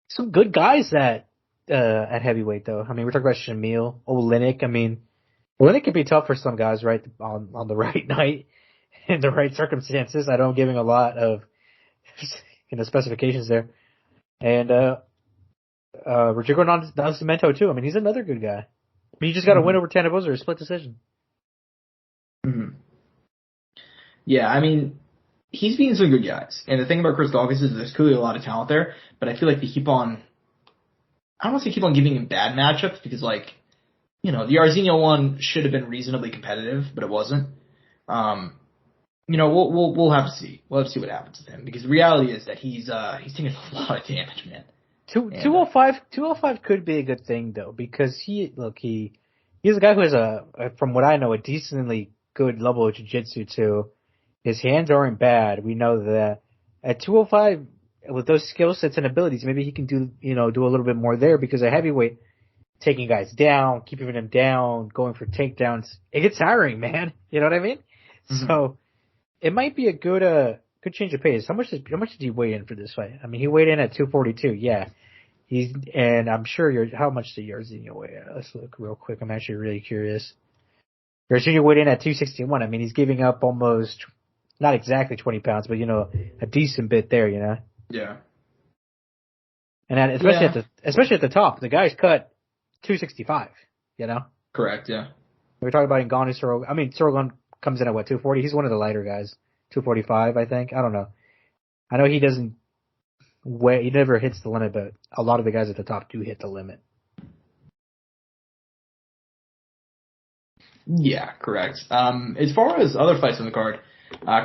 some good guys at heavyweight, though. I mean, we're talking about Shamil, Oleinik. I mean, Oleinik can be tough for some guys, right, on the right night, in the right circumstances. I know I'm giving a lot of, specifications there. And, Rodrigo Nascimento, too. I mean, he's another good guy. I mean, he just got a win over Tanabosa, a split decision. Mm-hmm. Yeah, I mean, he's beating some good guys. And the thing about Chris Daukaus is there's clearly a lot of talent there, but I feel like they keep on, I don't want to say keep on giving him bad matchups because, like, the Jairzinho one should have been reasonably competitive, but it wasn't. We'll have to see. We'll have to see what happens with him, because the reality is that he's taking a lot of damage, man. 205 could be a good thing though, because he's a guy who has from what I know, a decently good level of jiu-jitsu too. His hands aren't bad. We know that at 205, with those skill sets and abilities, maybe he can do a little bit more there, because a heavyweight, taking guys down, keeping them down, going for takedowns, it gets tiring, man. You know what I mean? Mm-hmm. So it might be a good change of pace. How much did he weigh in for this fight? I mean, he weighed in at 242. Yeah. And I'm sure how much did Jairzinho weigh? Let's look real quick. I'm actually really curious. Jairzinho weighed in at 261. I mean, he's giving up almost, not exactly 20 pounds, but a decent bit there, Yeah. And especially at the top, the guy's cut 265, Correct, yeah. We're talking about Ngannou, Ciryl. I mean, Ciryl comes in at 240? He's one of the lighter guys. 245, I think. I don't know. I know he doesn't weigh, he never hits the limit, but a lot of the guys at the top do hit the limit. Yeah, correct. As far as other fights on the card,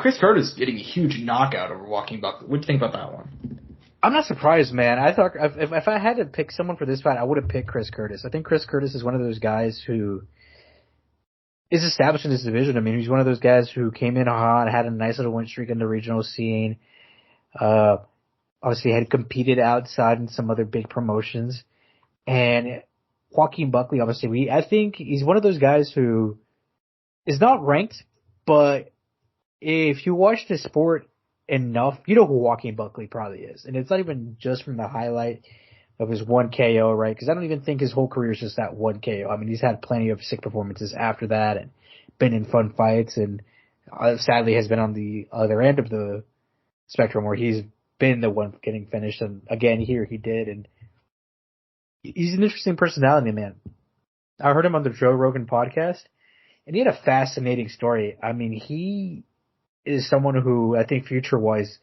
Chris Curtis getting a huge knockout over Joaquin Buckley. What do you think about that one? I'm not surprised, man. I thought if I had to pick someone for this fight, I would have picked Chris Curtis. I think Chris Curtis is one of those guys who is established in this division. I mean, he's one of those guys who came in hot, had a nice little win streak in the regional scene. Obviously had competed outside in some other big promotions. And Joaquin Buckley, obviously, I think he's one of those guys who is not ranked, but if you watch the sport enough, you know who Joaquin Buckley probably is. And it's not even just from the highlight of his one KO, right? Because I don't even think his whole career is just that one KO. I mean, he's had plenty of sick performances after that and been in fun fights, and sadly has been on the other end of the spectrum where he's been the one getting finished. And again, here he did. And he's an interesting personality, man. I heard him on the Joe Rogan podcast, and he had a fascinating story. I mean, he is someone who I think future-wise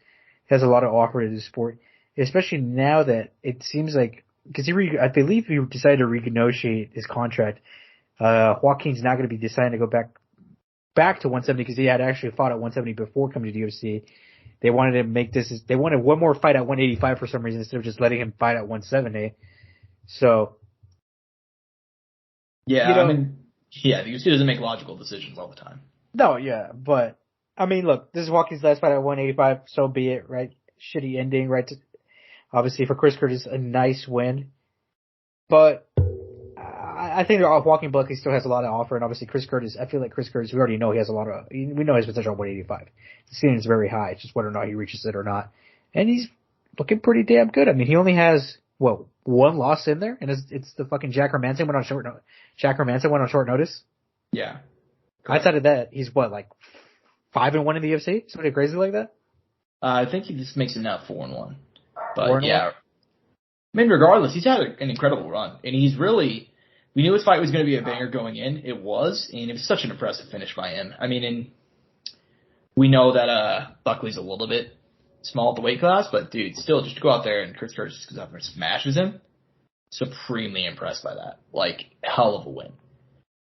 has a lot of offer to the sport, especially now that it seems like, because I believe he decided to renegotiate his contract. Joaquin's not going to be deciding to go back to 170, because he had actually fought at 170 before coming to the UFC. They wanted to they wanted one more fight at 185 for some reason instead of just letting him fight at 170. So, yeah, I mean, the UFC doesn't make logical decisions all the time. No, yeah, but I mean, look, this is Joaquin's last fight at 185, so be it, right? Shitty ending, right? Obviously, for Chris Curtis, a nice win. But I think Joaquin Buckley still has a lot to offer, and obviously Chris Curtis, I feel like Chris Curtis, we already know he has we know his potential at 185. The ceiling is very high, it's just whether or not he reaches it or not. And he's looking pretty damn good. I mean, he only has, one loss in there, and it's the fucking Jack Hermanson went on short notice. Yeah. Correct. Outside of that, he's 5-1 in the UFC? Something crazy like that? I think he just makes it now 4-1. But yeah. I mean, regardless, he's had an incredible run. And he's really, we knew his fight was going to be a banger going in. It was. And it was such an impressive finish by him. I mean, and we know that Buckley's a little bit small at the weight class, but dude, still, just to go out there and Chris Curtis just goes out there and smashes him. Supremely impressed by that. Hell of a win.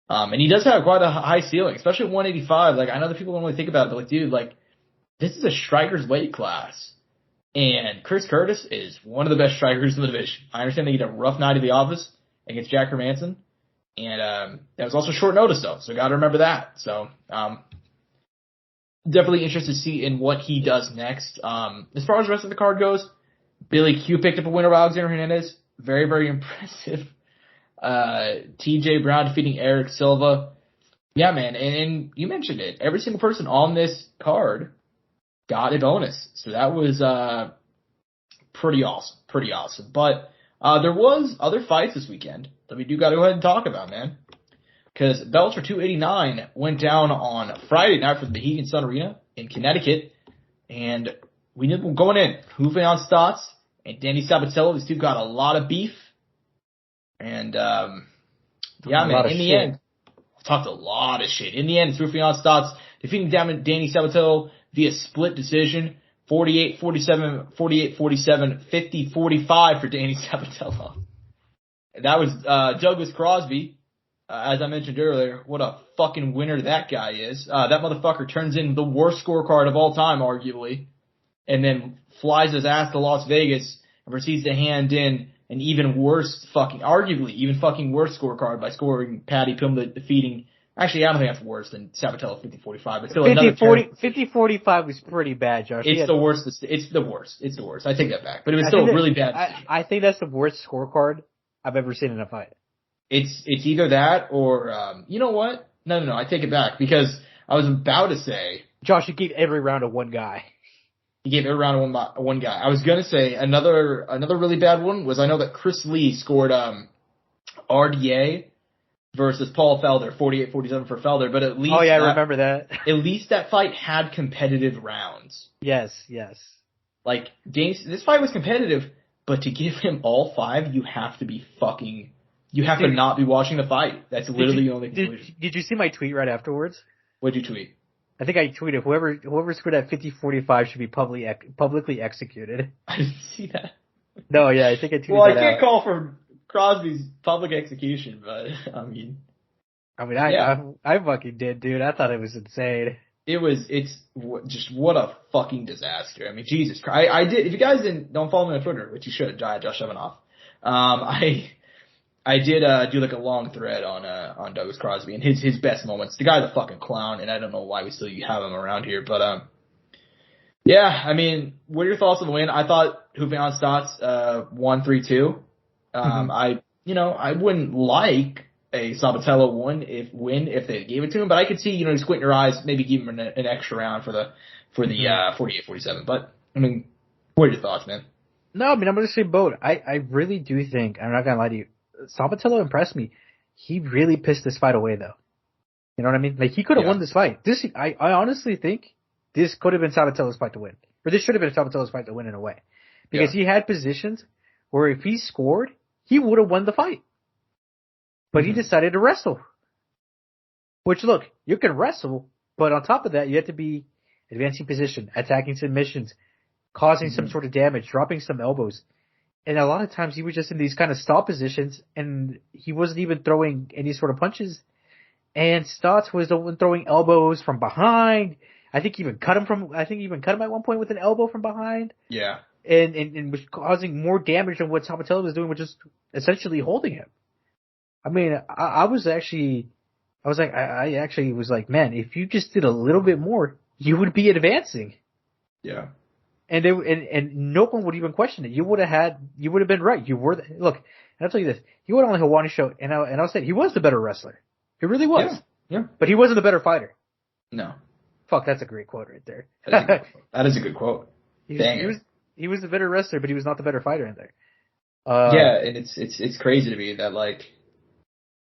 And he does have quite a high ceiling, especially at 185. I know that people don't really think about it, but dude, this is a striker's weight class. And Chris Curtis is one of the best strikers in the division. I understand they get a rough night at the office against Jack Hermanson. And that was also short notice, though, so got to remember that. So definitely interested to see in what he does next. As far as the rest of the card goes, Billy Q picked up a win over Alexander Hernandez. Very, very impressive. TJ Brown defeating Eric Silva. Yeah, man, and you mentioned it. Every single person on this card got a bonus. So that was pretty awesome. But there was other fights this weekend that we do got to go ahead and talk about, man. Because Bellator 289 went down on Friday night for the Mohegan Sun Arena in Connecticut. And we knew going in, Julian Stotts and Danny Sabatello, these two got a lot of beef. And, yeah, man, in the end, we talked a lot of shit. In the end, it's Rufián Stotts defeating Danny Sabatello via split decision, 48-47, 48-47, 50-45 for Danny Sabatello. That was Douglas Crosby as I mentioned earlier, what a fucking winner that guy is. That motherfucker turns in the worst scorecard of all time, arguably, and then flies his ass to Las Vegas and proceeds to hand in an even worse arguably even fucking worse scorecard by scoring Paddy Pimblett, defeating. Actually, I don't think that's worse than Sabatello 50-45, but still 50-45 was pretty bad, Josh. It's the worst. It's the worst. It's the worst. I take that back. But it was still really bad. I think that's the worst scorecard I've ever seen in a fight. It's either that or, you know what? No. I take it back because I was about to say. Josh, you gave every round to one guy. He gave every round to one guy. I was going to say another really bad one was I know that Chris Lee scored, RDA versus Paul Felder, 48-47 for Felder, but at least. Oh yeah, I remember that. At least that fight had competitive rounds. Yes. Like, this fight was competitive, but to give him all 5, you have to be fucking. You have to not be watching the fight. That's literally the only conclusion. Did you see my tweet right afterwards? What'd you tweet? I think I tweeted whoever scored at 50-45 should be publicly executed. I didn't see that. No, yeah, I think I tweeted that. Well, I can't call for Crosby's public execution, but I fucking did, dude. I thought it was insane. It's just what a fucking disaster. I mean, Jesus Christ. I did. If you guys don't follow me on Twitter, which you should, Josh Evanoff. I did do like a long thread on Douglas Crosby and his best moments. The guy's a fucking clown, and I don't know why we still have him around here, but yeah. I mean, what are your thoughts on the win? I thought Hoopian Stotts won 3-2. I wouldn't like a Sabatello win if they gave it to him, but I could see, just squinting your eyes, maybe give him an extra round for the 48-47. But I mean, what are your thoughts, man? No, I mean, I'm gonna say both. I really do think, I'm not gonna lie to you, Sabatello impressed me. He really pissed this fight away, though. You know what I mean? Like, he could have won this fight. I honestly think this could have been Sabatello's fight to win. Or this should have been Sabatello's fight to win in a way. Because he had positions where if he scored, he would have won the fight. But he decided to wrestle. Which, look, you can wrestle, but on top of that, you have to be advancing position, attacking submissions, causing some sort of damage, dropping some elbows. And a lot of times he was just in these kind of stall positions, and he wasn't even throwing any sort of punches. And Stotts was the one throwing elbows from behind. I think even cut him at one point with an elbow from behind. Yeah. And was causing more damage than what Sabatello was doing, which is essentially holding him. I mean, I actually was like, man, if you just did a little bit more, you would be advancing. Yeah. And no one would even question it. You would have been right. Look, and I'll tell you this, he went on the Hawani show, and I'll say he was the better wrestler. He really was. Yeah. But he wasn't the better fighter. No. Fuck, that's a great quote right there. That is a good quote. He was the better wrestler, but he was not the better fighter in there. Yeah, and it's crazy to me that, like,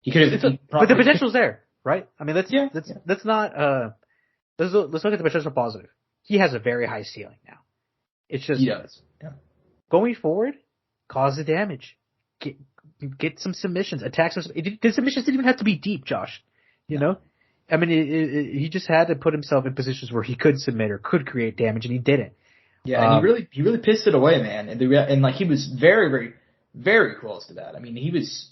he could have. But the potential's there, right? I mean, let's look at the potential positive. He has a very high ceiling now. It's just, he does. Yeah. Going forward, cause the damage. Get some submissions, attack some. The submissions didn't even have to be deep, Josh. You know? I mean, he just had to put himself in positions where he could submit or could create damage, and he didn't. Yeah, and he really pissed it away, man. And like, he was very, very, very close to that. I mean, he was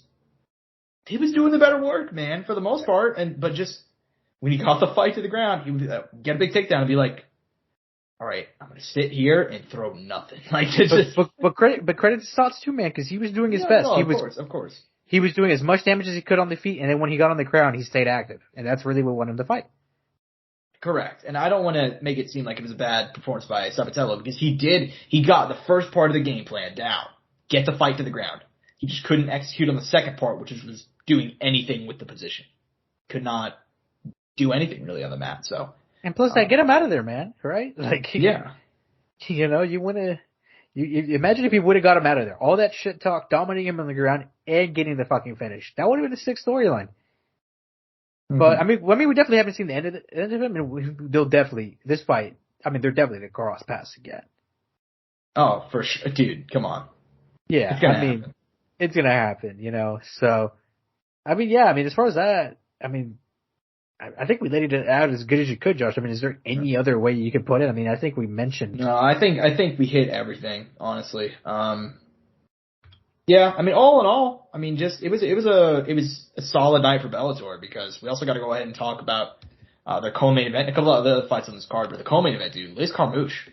doing the better work, man, for the most part. But just when he got the fight to the ground, he would get a big takedown and be like, all right, I'm going to sit here and throw nothing. Like, but credit to Stotts too, man, because he was doing his best. No, of course. He was doing as much damage as he could on the feet, and then when he got on the ground, he stayed active. And that's really what won him the fight. Correct. And I don't want to make it seem like it was a bad performance by Sabatello, because he got the first part of the game plan down. Get the fight to the ground. He just couldn't execute on the second part, which was doing anything with the position. Could not do anything really on the mat, so. And plus, get him out of there, man. Right? Like, yeah. You know, you want to. You imagine if he would have got him out of there. All that shit talk, dominating him on the ground, and getting the fucking finish. That would have been a sick storyline. Mm-hmm. But I mean, we definitely haven't seen the end of him. And they'll definitely this fight. I mean, they're definitely going to cross paths again. Oh, for sure, dude. Come on. Yeah, it's gonna happen. You know. So, I mean, yeah. I mean, as far as that, I mean. I think we laid it out as good as you could, Josh. I mean, is there any other way you could put it? I mean, I think we mentioned. No, I think we hit everything, honestly. Yeah, I mean, all in all, I mean, just it was a solid night for Bellator because we also got to go ahead and talk about their co-main event, a couple of other fights on this card, but the co-main event, dude, Liz Carmouche.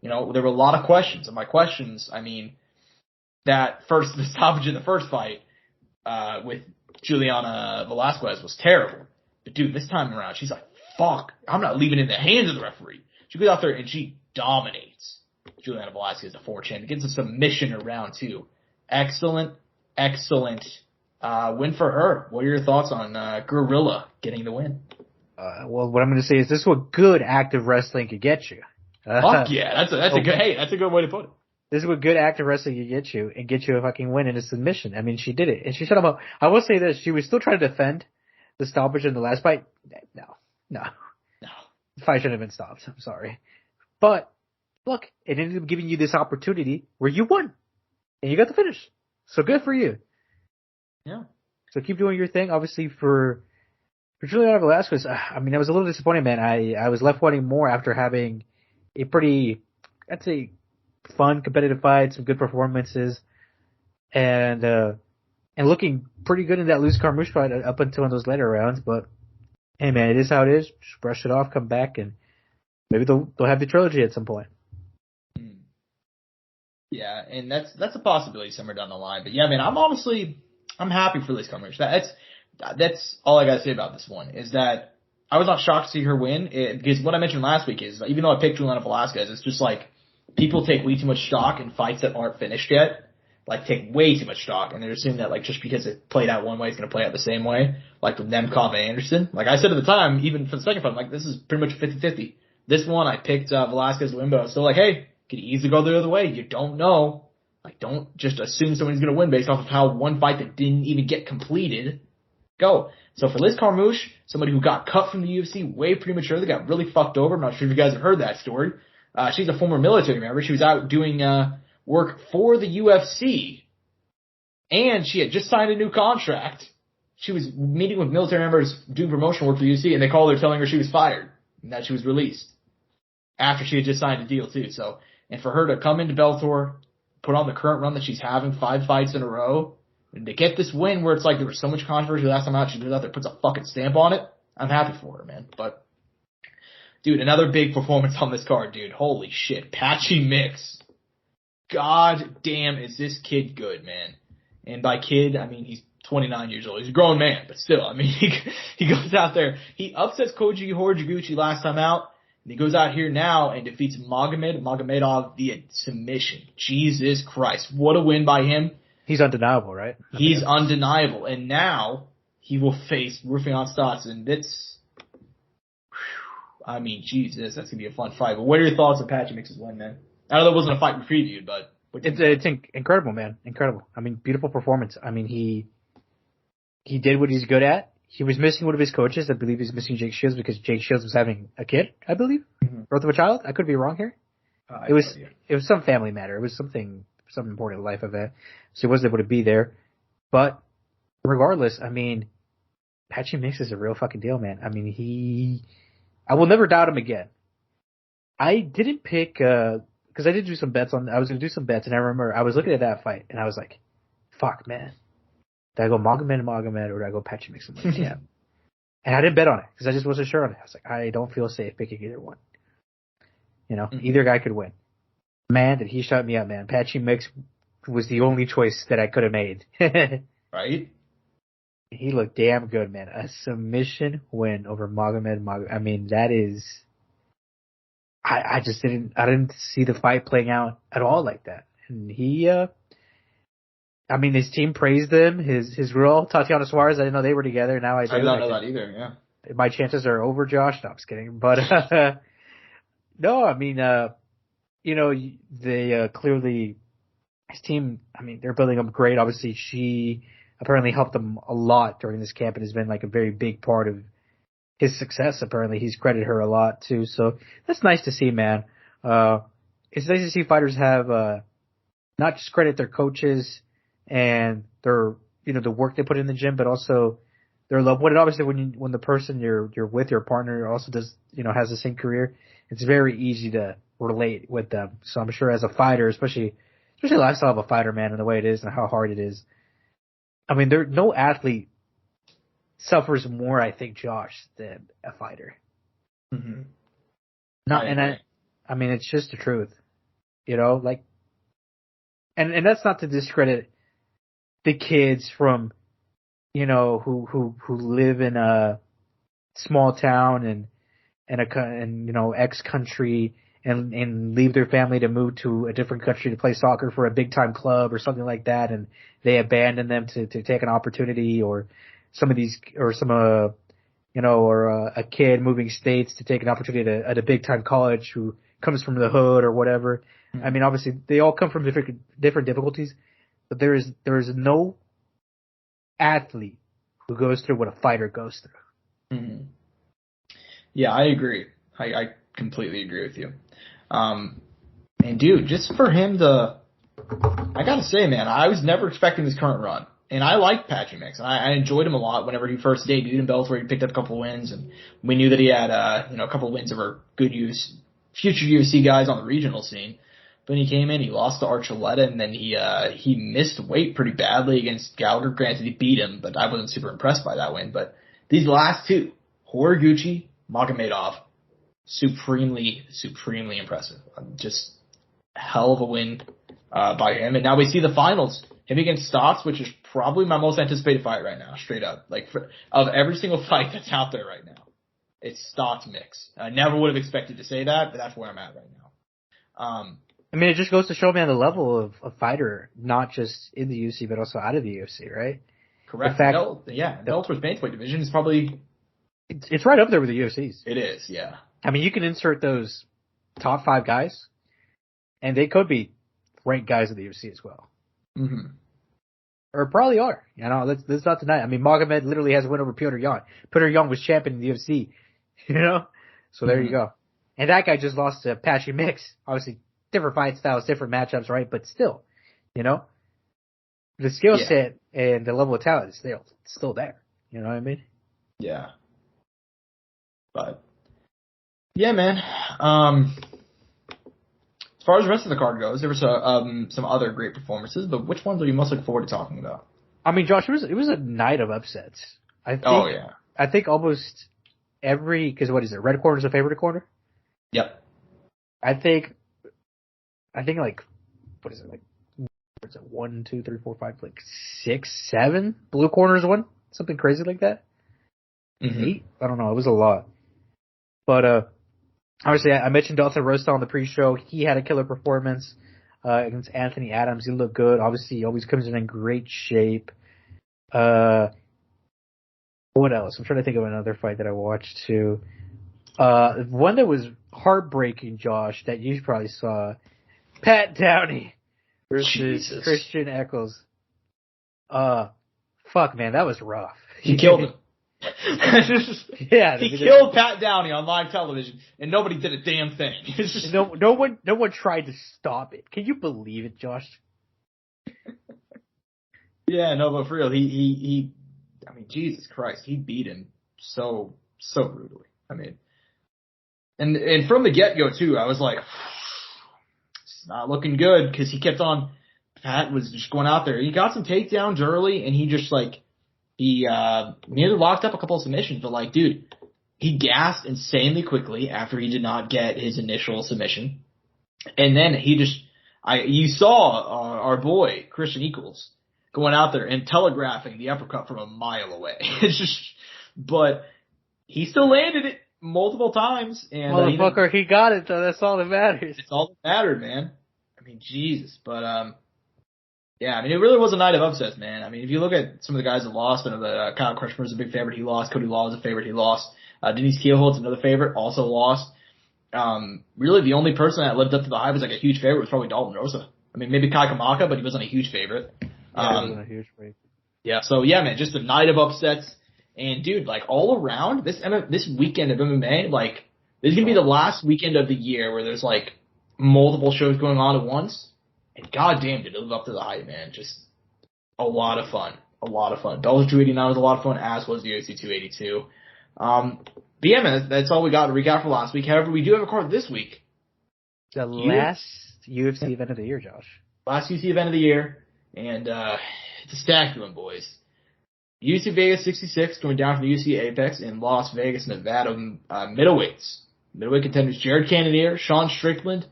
You know, there were a lot of questions, and my questions, I mean, the stoppage in the first fight with Juliana Velasquez was terrible, but dude, this time around, she's like, fuck, I'm not leaving it in the hands of the referee. She goes out there and she dominates Juliana Velasquez, the 4 champ, gets a submission in round 2. Excellent win for her. What are your thoughts on Gorilla getting the win? Well, what I'm going to say is this is what good active wrestling could get you. Fuck yeah, that's a good way to put it. This is what good active wrestling could get you and get you a fucking win in a submission. I mean, she did it, and she shut up. I will say this: she was still trying to defend the stoppage in the last fight. No. The fight shouldn't have been stopped. I'm sorry, but look, it ended up giving you this opportunity where you won. And you got the finish. So good for you. Yeah. So keep doing your thing. Obviously for Juliana Velasquez, I mean, I was a little disappointed, man. I was left wanting more after having a pretty, I'd say, fun, competitive fight, some good performances, and looking pretty good in that Luz Carmouche fight up until in those later rounds. But hey, man, it is how it is. Just brush it off, come back, and maybe they'll have the trilogy at some point. Yeah, and that's a possibility somewhere down the line. But yeah, man, I'm happy for Liz Carmouche. That's all I gotta say about this one, is that I was not shocked to see her win, because what I mentioned last week is, even though I picked Juliana Velasquez, it's just like, people take way too much stock in fights that aren't finished yet. Like, take way too much stock, and they assume that, like, just because it played out one way, it's gonna play out the same way. Like, with Nemkov and Anderson. Like I said at the time, even for the second fight, I'm like, this is pretty much 50-50. This one, I picked Velasquez to win, but I was still like, hey, could easily go the other way. You don't know. Like, don't just assume someone's going to win based off of how one fight that didn't even get completed go. So for Liz Carmouche, somebody who got cut from the UFC way prematurely, got really fucked over. I'm not sure if you guys have heard that story. She's a former military member. She was out doing work for the UFC, and she had just signed a new contract. She was meeting with military members doing promotional work for the UFC, and they called her telling her she was fired and that she was released after she had just signed a deal too. So, and for her to come into Bellator, put on the current run that she's having, 5 fights in a row, and to get this win where it's like there was so much controversy last time out, she goes out there, puts a fucking stamp on it. I'm happy for her, man. But, dude, another big performance on this card, dude. Holy shit. Patchy Mix. God damn, is this kid good, man. And by kid, I mean he's 29 years old. He's a grown man, but still, I mean, he goes out there. He upsets Koji Horiguchi last time out. And he goes out here now and defeats Magomedov via submission. Jesus Christ. What a win by him. He's undeniable, right? He's undeniable. And now he will face Rufian Stotts. And it's, I mean, Jesus, that's going to be a fun fight. But what are your thoughts on Patchy Mix's win, man? I know that wasn't a fight we previewed, but. It's incredible, man. Incredible. I mean, beautiful performance. I mean, he did what he's good at. He was missing one of his coaches. I believe he's missing Jake Shields because Jake Shields was having a kid, I believe. Mm-hmm. Birth of a child? I could be wrong here. It was some family matter. It was something important in life of it. So he wasn't able to be there. But regardless, I mean, Patchy Mix is a real fucking deal, man. I mean, I will never doubt him again. I didn't pick, cause I did do some bets I was gonna do some bets, and I remember I was looking at that fight and I was like, fuck, man. Did I go Magomed or did I go Patchy Mix? Yeah. And I didn't bet on it because I just wasn't sure on it. I was like, I don't feel safe picking either one. You know, either guy could win. Man, did he shut me up, man. Patchy Mix was the only choice that I could have made. Right? He looked damn good, man. A submission win over Magomed. I mean, that is, I didn't see the fight playing out at all like that. And I mean, his team praised him. His girl, Tatiana Suarez, I didn't know they were together. Now I do. I don't know that either, yeah. My chances are over, Josh. No, I'm just kidding. But, no, I mean, you know, they, clearly, his team, I mean, they're building up great. Obviously, she apparently helped them a lot during this camp and has been like a very big part of his success. Apparently, he's credited her a lot too. So that's nice to see, man. It's nice to see fighters have, not just credit their coaches and their, you know, the work they put in the gym, but also their love. When obviously when the person you're with, your partner, also does, you know, has the same career, it's very easy to relate with them. So I'm sure as a fighter, especially especially the lifestyle of a fighter, man, and the way it is and how hard it is. I mean, no athlete suffers more, I think, Josh, than a fighter. Mm-hmm. I mean, it's just the truth, you know, like, and that's not to discredit the kids from, you know, who live in a small town and you know, X country and leave their family to move to a different country to play soccer for a big time club or something like that, and they abandon them to take an opportunity, or you know, or a kid moving states to take an opportunity at a big time college who comes from the hood or whatever. Mm-hmm. I mean, obviously they all come from different difficulties, but there is no athlete who goes through what a fighter goes through. Mm-hmm. Yeah, I agree. I completely agree with you. And dude, just for him I gotta say, man, I was never expecting this current run. And I liked Patchy Mix, and I enjoyed him a lot whenever he first debuted in Bellator. He picked up a couple wins, and we knew that he had, you know, a couple wins over good future UFC guys on the regional scene. But when he came in, he lost to Archuleta, and then he missed weight pretty badly against Gallagher. Granted, he beat him, but I wasn't super impressed by that win. But these last two, Horiguchi, Magomedov, supremely impressive. Just hell of a win by him. And now we see the finals. Him against Stotts, which is probably my most anticipated fight right now, straight up. Like, of every single fight that's out there right now, it's Stotts Mix. I never would have expected to say that, but that's where I'm at right now. I mean, it just goes to show, man, the level of a fighter, not just in the UFC, but also out of the UFC, right? Correct. Bellator's bantamweight division is probably... It's right up there with the UFC's. It is, yeah. I mean, you can insert those top 5 guys, and they could be ranked guys in the UFC as well. Mm-hmm. Or probably are. You know, let's not deny it. I mean, Magomed literally has a win over Petr Yan. Petr Yan was champion in the UFC. You know? So there you go. And that guy just lost to Patchy Mix. Obviously, different fight styles, different matchups, right? But still, you know? The skill set and the level of talent is still there. You know what I mean? Yeah. But, yeah, man. As far as the rest of the card goes, there was some other great performances, but which ones are you most looking forward to talking about? I mean, Josh, it was a night of upsets. I think almost because what is it? Red corner is a favorite corner? Yep. I think like, what is it, like, what's it, 1, 2, 3, 4, 5, like 6, 7 blue corners won? Something crazy like that? Mm-hmm. 8? I don't know. It was a lot. But, obviously, I mentioned Dalton Rosta on the pre-show. He had a killer performance against Anthony Adams. He looked good. Obviously, he always comes in great shape. What else? I'm trying to think of another fight that I watched, too. One that was heartbreaking, Josh, that you probably saw. Pat Downey versus Christian Eccles. Fuck, man, that was rough. He killed him. Yeah, he killed Pat Downey on live television, and nobody did a damn thing. No one tried to stop it. Can you believe it, Josh? Yeah, no, but for real, he I mean, Jesus Christ, he beat him so brutally. I mean, and from the get-go too, I was like, it's not looking good, because he kept on. Pat was just going out there. He got some takedowns early, and he just like. He nearly locked up a couple of submissions, but like, dude, he gassed insanely quickly after he did not get his initial submission. And then you saw our boy, Christian Eccles, going out there and telegraphing the uppercut from a mile away. But he still landed it multiple times. And motherfucker, he got it though. That's all that matters. It's all that mattered, man. I mean, Jesus. But, yeah, I mean, it really was a night of upsets, man. I mean, if you look at some of the guys that lost, I know that Kyle Crushmer is a big favorite. He lost. Cody Law is a favorite. He lost. Denise Keelholt's another favorite, also lost. Really, the only person that lived up to the hype was like a huge favorite was probably Dalton Rosa. I mean, maybe Kai Kamaka, but he wasn't a huge favorite. Yeah, he wasn't a huge favorite. Yeah, so yeah, man, just a night of upsets. And dude, like all around this weekend of MMA, like this is gonna be the last weekend of the year where there's like multiple shows going on at once. And goddamn, did it live up to the hype, man. Just a lot of fun. Bellator 289 was a lot of fun, as was the UFC 282. But yeah, man, that's all we got to recap for last week. However, we do have a card this week. The last UFC event of the year, Josh. last UFC event of the year, and it's a stacked one, boys. UFC Vegas 66 going down from the UFC Apex in Las Vegas, Nevada, middleweights. Middleweight contenders Jared Cannonier, Sean Strickland,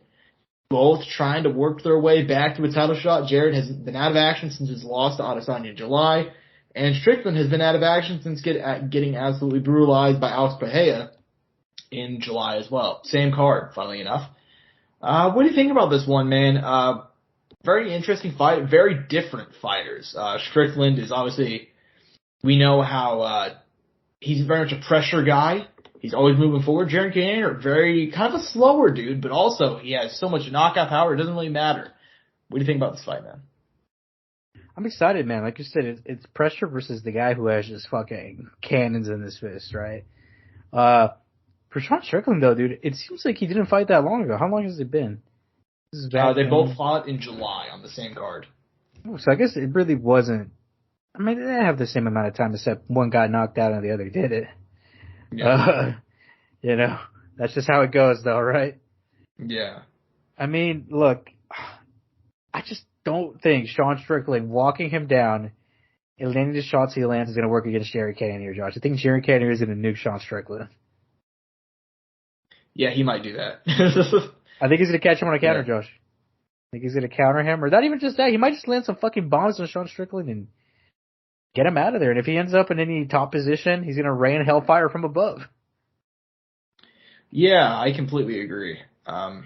both trying to work their way back to a title shot. Jared has been out of action since his loss to Adesanya in July, and Strickland has been out of action since getting absolutely brutalized by Alex Pereira in July as well. Same card, funnily enough. What do you think about this one, man? Very interesting fight, very different fighters. Strickland is obviously, we know how he's very much a pressure guy. He's always moving forward. Jared Cannonier, very kind of a slower dude, but also he has so much knockout power, it doesn't really matter. What do you think about this fight, man? I'm excited, man. Like you said, it's pressure versus the guy who has just fucking cannons in his fist, right? For Sean Strickland, though, dude, it seems like he didn't fight that long ago. How long has it been? This is They both fought in July on the same card. Oh, so I guess it really wasn't. I mean, they didn't have the same amount of time, except one got knocked out and the other did it. Yeah. You know, that's just how it goes, though, right? Yeah. I mean, look, I just don't think Sean Strickland walking him down and landing the shots he lands is going to work against Jared Cannonier, Josh. I think Jared Cannonier is going to nuke Sean Strickland. Yeah, he might do that. I think he's going to catch him on a counter, Josh. I think he's going to counter him, or not even just that. He might just land some fucking bombs on Sean Strickland and get him out of there. And if he ends up in any top position, he's going to rain hellfire from above. Yeah, I completely agree. I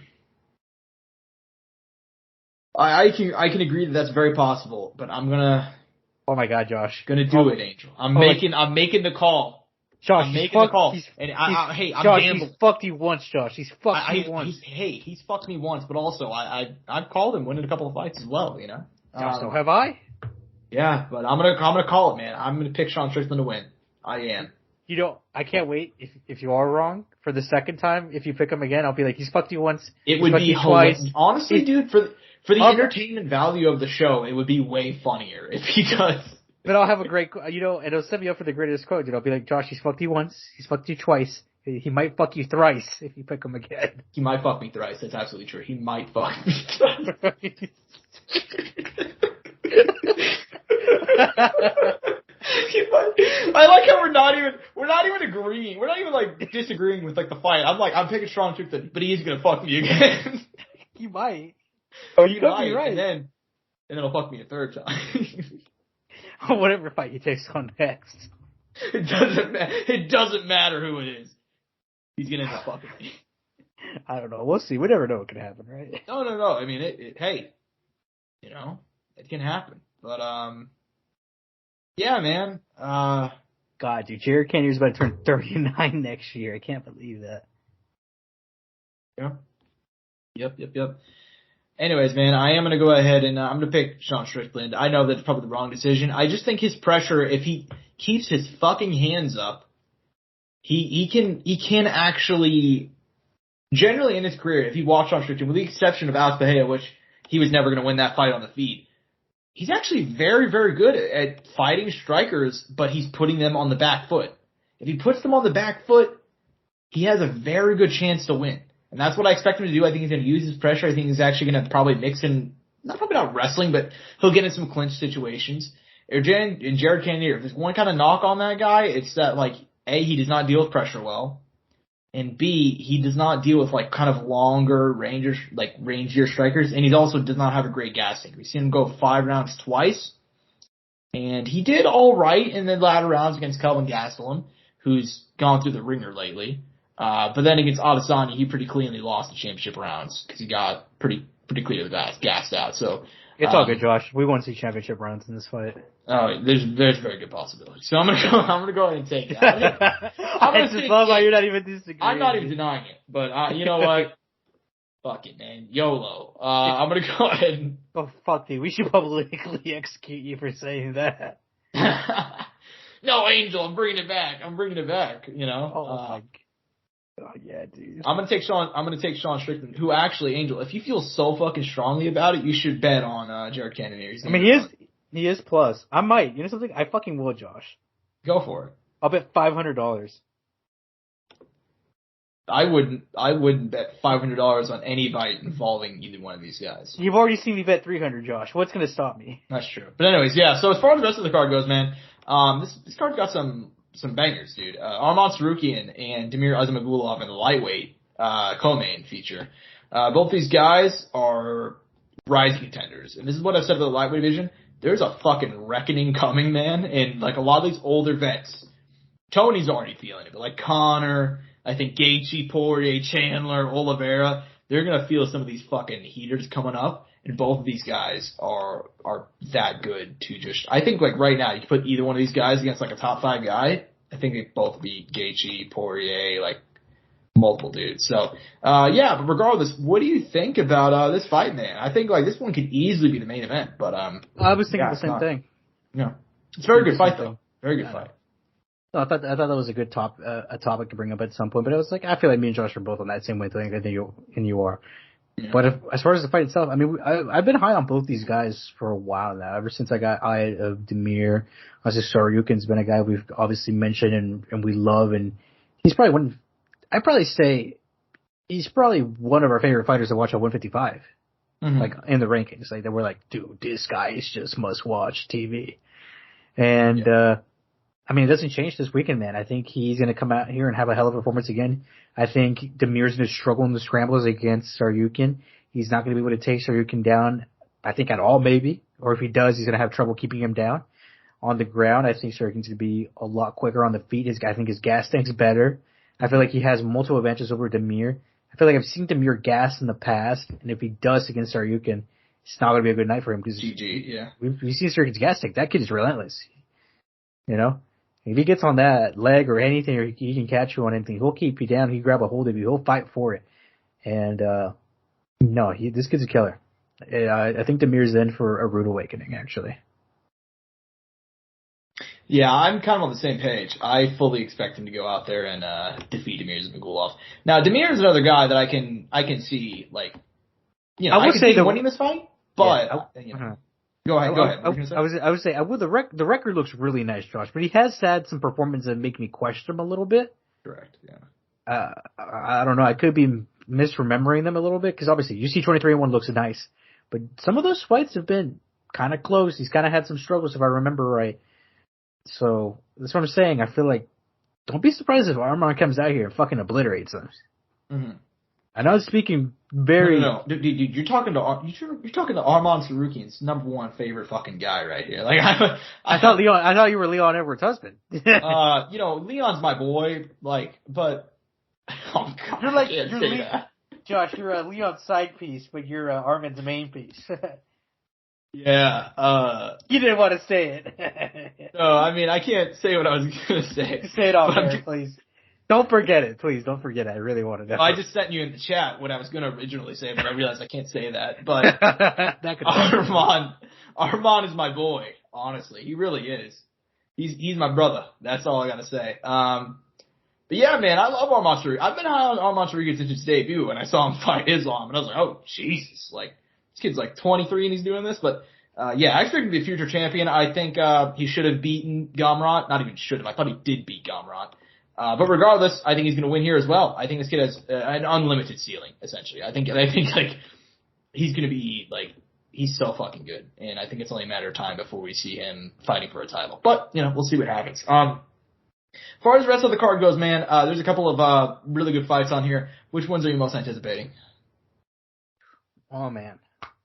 can agree that that's very possible, but I'm gonna. Oh my God, Josh! Gonna do it, Angel. I'm making the call. Josh, I'm making the call. I'm Josh, gambling. He's fucked you once, Josh. He's fucked you once. He's fucked me once, but also I've called him winning a couple of fights as well. You know. So have I. Yeah, but I'm gonna call it, man. I'm gonna pick Sean Strickland to win. I am. You know, I can't wait if you are wrong for the second time. If you pick him again, I'll be like, he's fucked you once. It would be twice. Honestly, dude, for the entertainment value of the show, it would be way funnier if he does. But I'll have a great, and it'll set me up for the greatest quote. I'll be like, Josh, he's fucked you once. He's fucked you twice. He might fuck you thrice if you pick him again. He might fuck me thrice. That's absolutely true. He might fuck me thrice. I like how we're not even agreeing. We're not even like disagreeing with like the fight. I'm picking Sean Strickland, but he is gonna fuck me again. He might. Oh, you might be right. And then it'll fuck me a third time. Whatever fight he takes on next. It doesn't matter who it is. He's gonna end up fucking me. I don't know. We'll see. We never know what can happen, right? No. I mean, hey, it can happen. But yeah, man. God, dude, Jared Cannonier's about to turn 39 next year. I can't believe that. Yeah. Yep. Anyways, man, I am going to go ahead and I'm going to pick Sean Strickland. I know that's probably the wrong decision. I just think his pressure, if he keeps his fucking hands up, he can actually, generally in his career, if you watch Sean Strickland, with the exception of Alex Pereira, which he was never going to win that fight on the feet, he's actually very, very good at fighting strikers, but he's putting them on the back foot. If he puts them on the back foot, he has a very good chance to win. And that's what I expect him to do. I think he's going to use his pressure. I think he's actually going to probably mix in, probably not wrestling, but he'll get in some clinch situations. And Jared Cannonier, if there's one kind of knock on that guy, it's that, like, A, he does not deal with pressure well, and B, he does not deal with, like, kind of longer rangier strikers, and he also does not have a great gas tank. We've seen him go 5 rounds twice, and he did all right in the latter rounds against Kelvin Gastelum, who's gone through the ringer lately. But then against Adesanya, he pretty cleanly lost the championship rounds because he got pretty clear gassed out. So it's all good, Josh. We won't see championship rounds in this fight. Oh, there's very good possibility. So I'm gonna go ahead and take it. I just love how you're not even disagreeing. I'm not even denying it, but you know what? Fuck it, man. YOLO. I'm gonna go ahead and. Oh fuck you. We should publicly execute you for saying that. No, Angel, I'm bringing it back. You know. Oh my God. Oh yeah, dude. I'm gonna take Sean Strickland, who actually, Angel, if you feel so fucking strongly about it, you should bet on Jared Cannonier. I mean, he is plus. I might. You know something? I fucking will, Josh. Go for it. I'll bet $500. I wouldn't bet $500 on any fight involving either one of these guys. You've already seen me bet 300, Josh. What's going to stop me? That's true. But anyways, yeah. So as far as the rest of the card goes, man, this card's got some bangers, dude. Arman Tsarukyan and Damir Ismagulov in the lightweight co-main feature. Both these guys are rising contenders, and this is what I've said about the lightweight division. There's a fucking reckoning coming, man, and like a lot of these older vets. Tony's already feeling it, but like Connor, I think Gaethje, Poirier, Chandler, Oliveira, they're gonna feel some of these fucking heaters coming up, and both of these guys are that good to just. I think like right now, you can put either one of these guys against like a top 5 guy. I think they'd both beat Gaethje, Poirier, like multiple dudes. So yeah, but regardless, what do you think about this fight, man? I think like this one could easily be the main event, but I was thinking the same thing. Yeah, it's a very good fight though. Very good fight. No, I thought that was a good topic to bring up at some point, but it was like I feel like me and Josh are both on that same wavelength. I think you are. Yeah. But as far as the fight itself, I mean, I've been high on both these guys for a while now. Ever since I got eye of Damir, Tsarukyan's been a guy we've obviously mentioned and we love, and he's probably one. I'd probably say he's probably one of our favorite fighters to watch at 155, like in the rankings. Like that we're like, dude, this guy is just must watch TV, and. I mean, it doesn't change this weekend, man. I think he's going to come out here and have a hell of a performance again. I think Damir's going to struggle in the scrambles against Tsarukyan. He's not going to be able to take Tsarukyan down, I think, at all, maybe. Or if he does, he's going to have trouble keeping him down. On the ground, I think Tsarukyan's going to be a lot quicker on the feet. I think his gas tank's better. I feel like he has multiple advantages over Damir. I feel like I've seen Damir gas in the past, and if he does against Tsarukyan, it's not going to be a good night for him. GG, yeah. We've seen Tsarukyan's gas tank. That kid is relentless. You know? If he gets on that leg or anything, or he can catch you on anything, he'll keep you down. He'll grab a hold of you. He'll fight for it. And, this kid's a killer. I think Damir's in for a rude awakening, actually. Yeah, I'm kind of on the same page. I fully expect him to go out there and defeat Damir Ismagulov. Now, Damir is another guy that I can see, like, I would say winning this fight, but Go ahead. I would say the record looks really nice, Josh, but he has had some performances that make me question him a little bit. Correct. Yeah. I don't know. I could be misremembering them a little bit because obviously UC 23-1 looks nice, but some of those fights have been kind of close. He's kind of had some struggles if I remember right. So that's what I'm saying. I feel like don't be surprised if Arman comes out here and fucking obliterates them. Mm-hmm. I know I'm speaking very. No. Dude, you're talking to Arman Tsarukyan's number one favorite fucking guy right here. Like I thought you were Leon Edwards' husband. Leon's my boy. Like, but oh god, Josh, you're a Leon's side piece, but you're Arman's main piece. Yeah. You didn't want to say it. No, I mean I can't say what I was gonna say. Say it off there, please. Don't forget it, please. Don't forget it. I really want to know. I just sent you in the chat what I was going to originally say, but I realized I can't say that. But that could Arman is my boy. Honestly, he really is. He's my brother. That's all I got to say. But yeah, man, I love Arman Tsarukyan. I've been high on Arman Tsarukyan since his debut, and I saw him fight Islam, and I was like, oh Jesus, like this kid's like 23 and he's doing this. But yeah, I expect him to be a future champion. I think he should have beaten Gamrot. Not even should have. I thought he did beat Gamrot. But regardless, I think he's going to win here as well. I think this kid has an unlimited ceiling, essentially. I think like he's going to be like he's so fucking good, and I think it's only a matter of time before we see him fighting for a title. But we'll see what happens. As far as the rest of the card goes, man, there's a couple of really good fights on here. Which ones are you most anticipating? Oh man,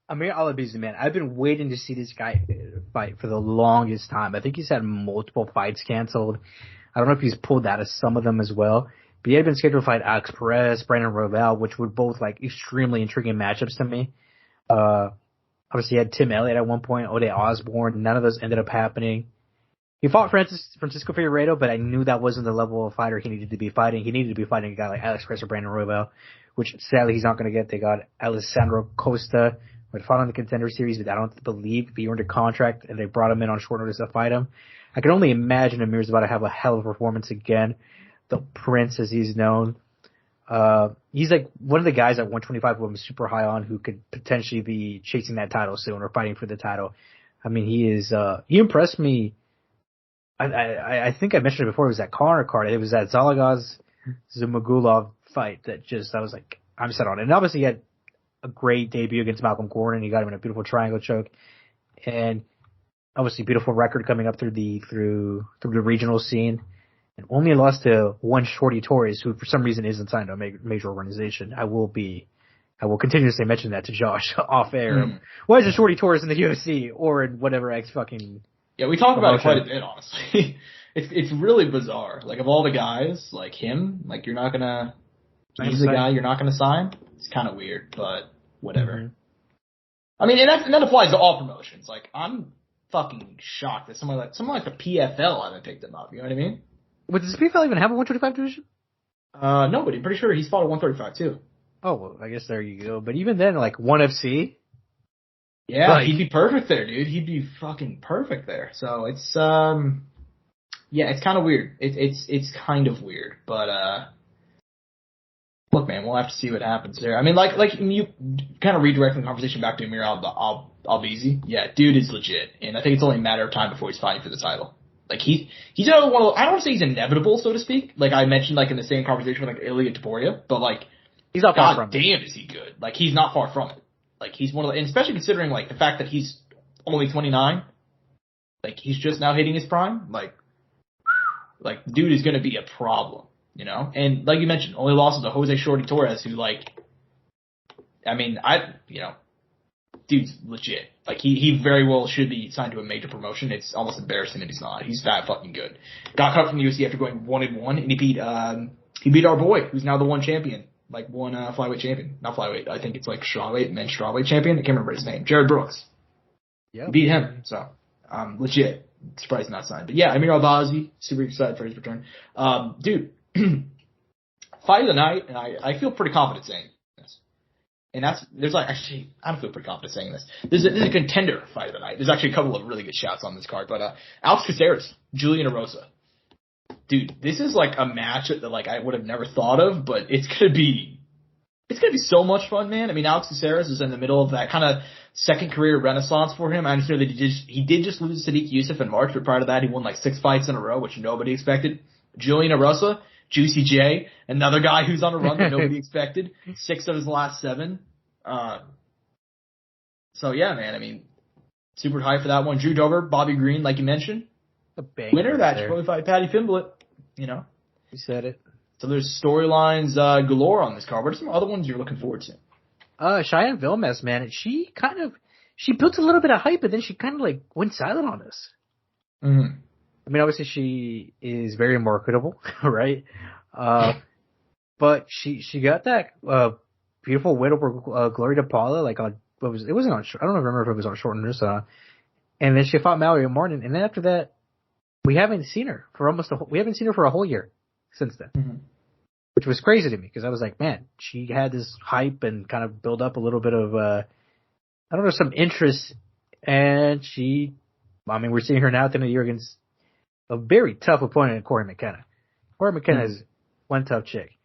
Amir Alabizi, man, I've been waiting to see this guy fight for the longest time. I think he's had multiple fights canceled. I don't know if he's pulled out of some of them as well, but he had been scheduled to fight Alex Perez, Brandon Royval, which were both like extremely intriguing matchups to me. Obviously he had Tim Elliott at one point, Ode Osborne. None of those ended up happening. He fought Francisco Figueiredo, but I knew that wasn't the level of fighter he needed to be fighting. He needed to be fighting a guy like Alex Perez or Brandon Royval, which sadly he's not going to get. They got Alessandro Costa, who had fought on the Contender Series, but I don't believe he earned a contract, and they brought him in on short notice to fight him. I can only imagine Amir's about to have a hell of a performance again. The Prince, as he's known. He's like one of the guys at 125 who I'm super high on who could potentially be chasing that title soon or fighting for the title. I mean, he impressed me. I think I mentioned it before. It was that Connor card. It was that Zalagaz Zumagulov fight that I was like, I'm set on it. And obviously he had a great debut against Malcolm Gordon. He got him in a beautiful triangle choke. And obviously beautiful record coming up through the regional scene. And only lost to one Shorty Torres, who for some reason isn't signed to a major organization. I will continuously mention that to Josh off air. Why is it Shorty Torres in the UFC or in whatever Yeah, we talk about it quite a bit, honestly. It's really bizarre. Like, of all the guys, like him, like he's the guy you're not gonna sign. It's kind of weird, but whatever. Mm-hmm. I mean, and that applies to all promotions. Like, I'm fucking shocked that someone like the PFL haven't picked him up. You know what I mean? But does the PFL even have a 125 division? No, but I'm pretty sure he's fought at 135 too. Oh, well, I guess there you go. But even then, like, 1FC? Yeah, he'd be perfect there, dude. He'd be fucking perfect there. So it's, yeah, it's kind of weird. It's kind of weird. But, look, man, we'll have to see what happens there. I mean, like you kind of redirecting the conversation back to Amir Albizi. Yeah, dude is legit. And I think it's only a matter of time before he's fighting for the title. Like, he's another one of those, I don't want to say he's inevitable, so to speak. Like I mentioned, like, in the same conversation with, like, Ilya Taporia. But, like, he's not far from it. Damn, is he good. Like, he's not far from it. Like, he's one of the, and especially considering, like, the fact that he's only 29. Like, he's just now hitting his prime. Like, dude is gonna be a problem, you know? And, like you mentioned, only losses to Jose Shorty Torres, who, like, I mean, dude's legit. Like, he very well should be signed to a major promotion. It's almost embarrassing that he's not. He's that fucking good. Got cut from the UFC after going 1-1, and he beat our boy, who's now the one champion. Like, one flyweight champion. Not flyweight. I think it's like strawweight and then strawweight champion. I can't remember his name. Jared Brooks. Yeah. Beat him. So, legit. Surprised not signed. But yeah, Amir Albazi, super excited for his return. Dude, fight of the night, and I feel pretty confident saying this. And I don't feel pretty confident saying this. This is a contender fight of the night. There's actually a couple of really good shouts on this card. But, Alex Caceres, Julian Erosa. Dude, this is like a match that, like, I would have never thought of, but it's gonna be so much fun, man. I mean, Alex Caceres is in the middle of that kind of second career renaissance for him. I understand that he did just lose to Sadiq Youssef in March, but prior to that, he won like 6 fights in a row, which nobody expected. Julian Erosa, Juicy J, another guy who's on a run that nobody expected. 6 of his last 7. So yeah, man. I mean, super high for that one. Drew Dober, Bobby Green, like you mentioned. Winner that should probably fight Patty Fimblett, you know. You said it. So there's storylines galore on this card. What are some other ones you're looking forward to? Cheyenne Vilmes, man, she built a little bit of hype, but then she kind of like went silent on us. Mm-hmm. I mean, obviously she is very marketable, right? But she got that beautiful win over Gloria DePaula, like on I don't remember if it was on short notice. And then she fought Mallory Martin, and then after that, we haven't seen her for a whole year since then, mm-hmm. which was crazy to me because I was like, man, she had this hype and kind of build up a little bit of, some interest, and we're seeing her now at the end of the year against a very tough opponent in Corey McKenna. Corey McKenna is one tough chick.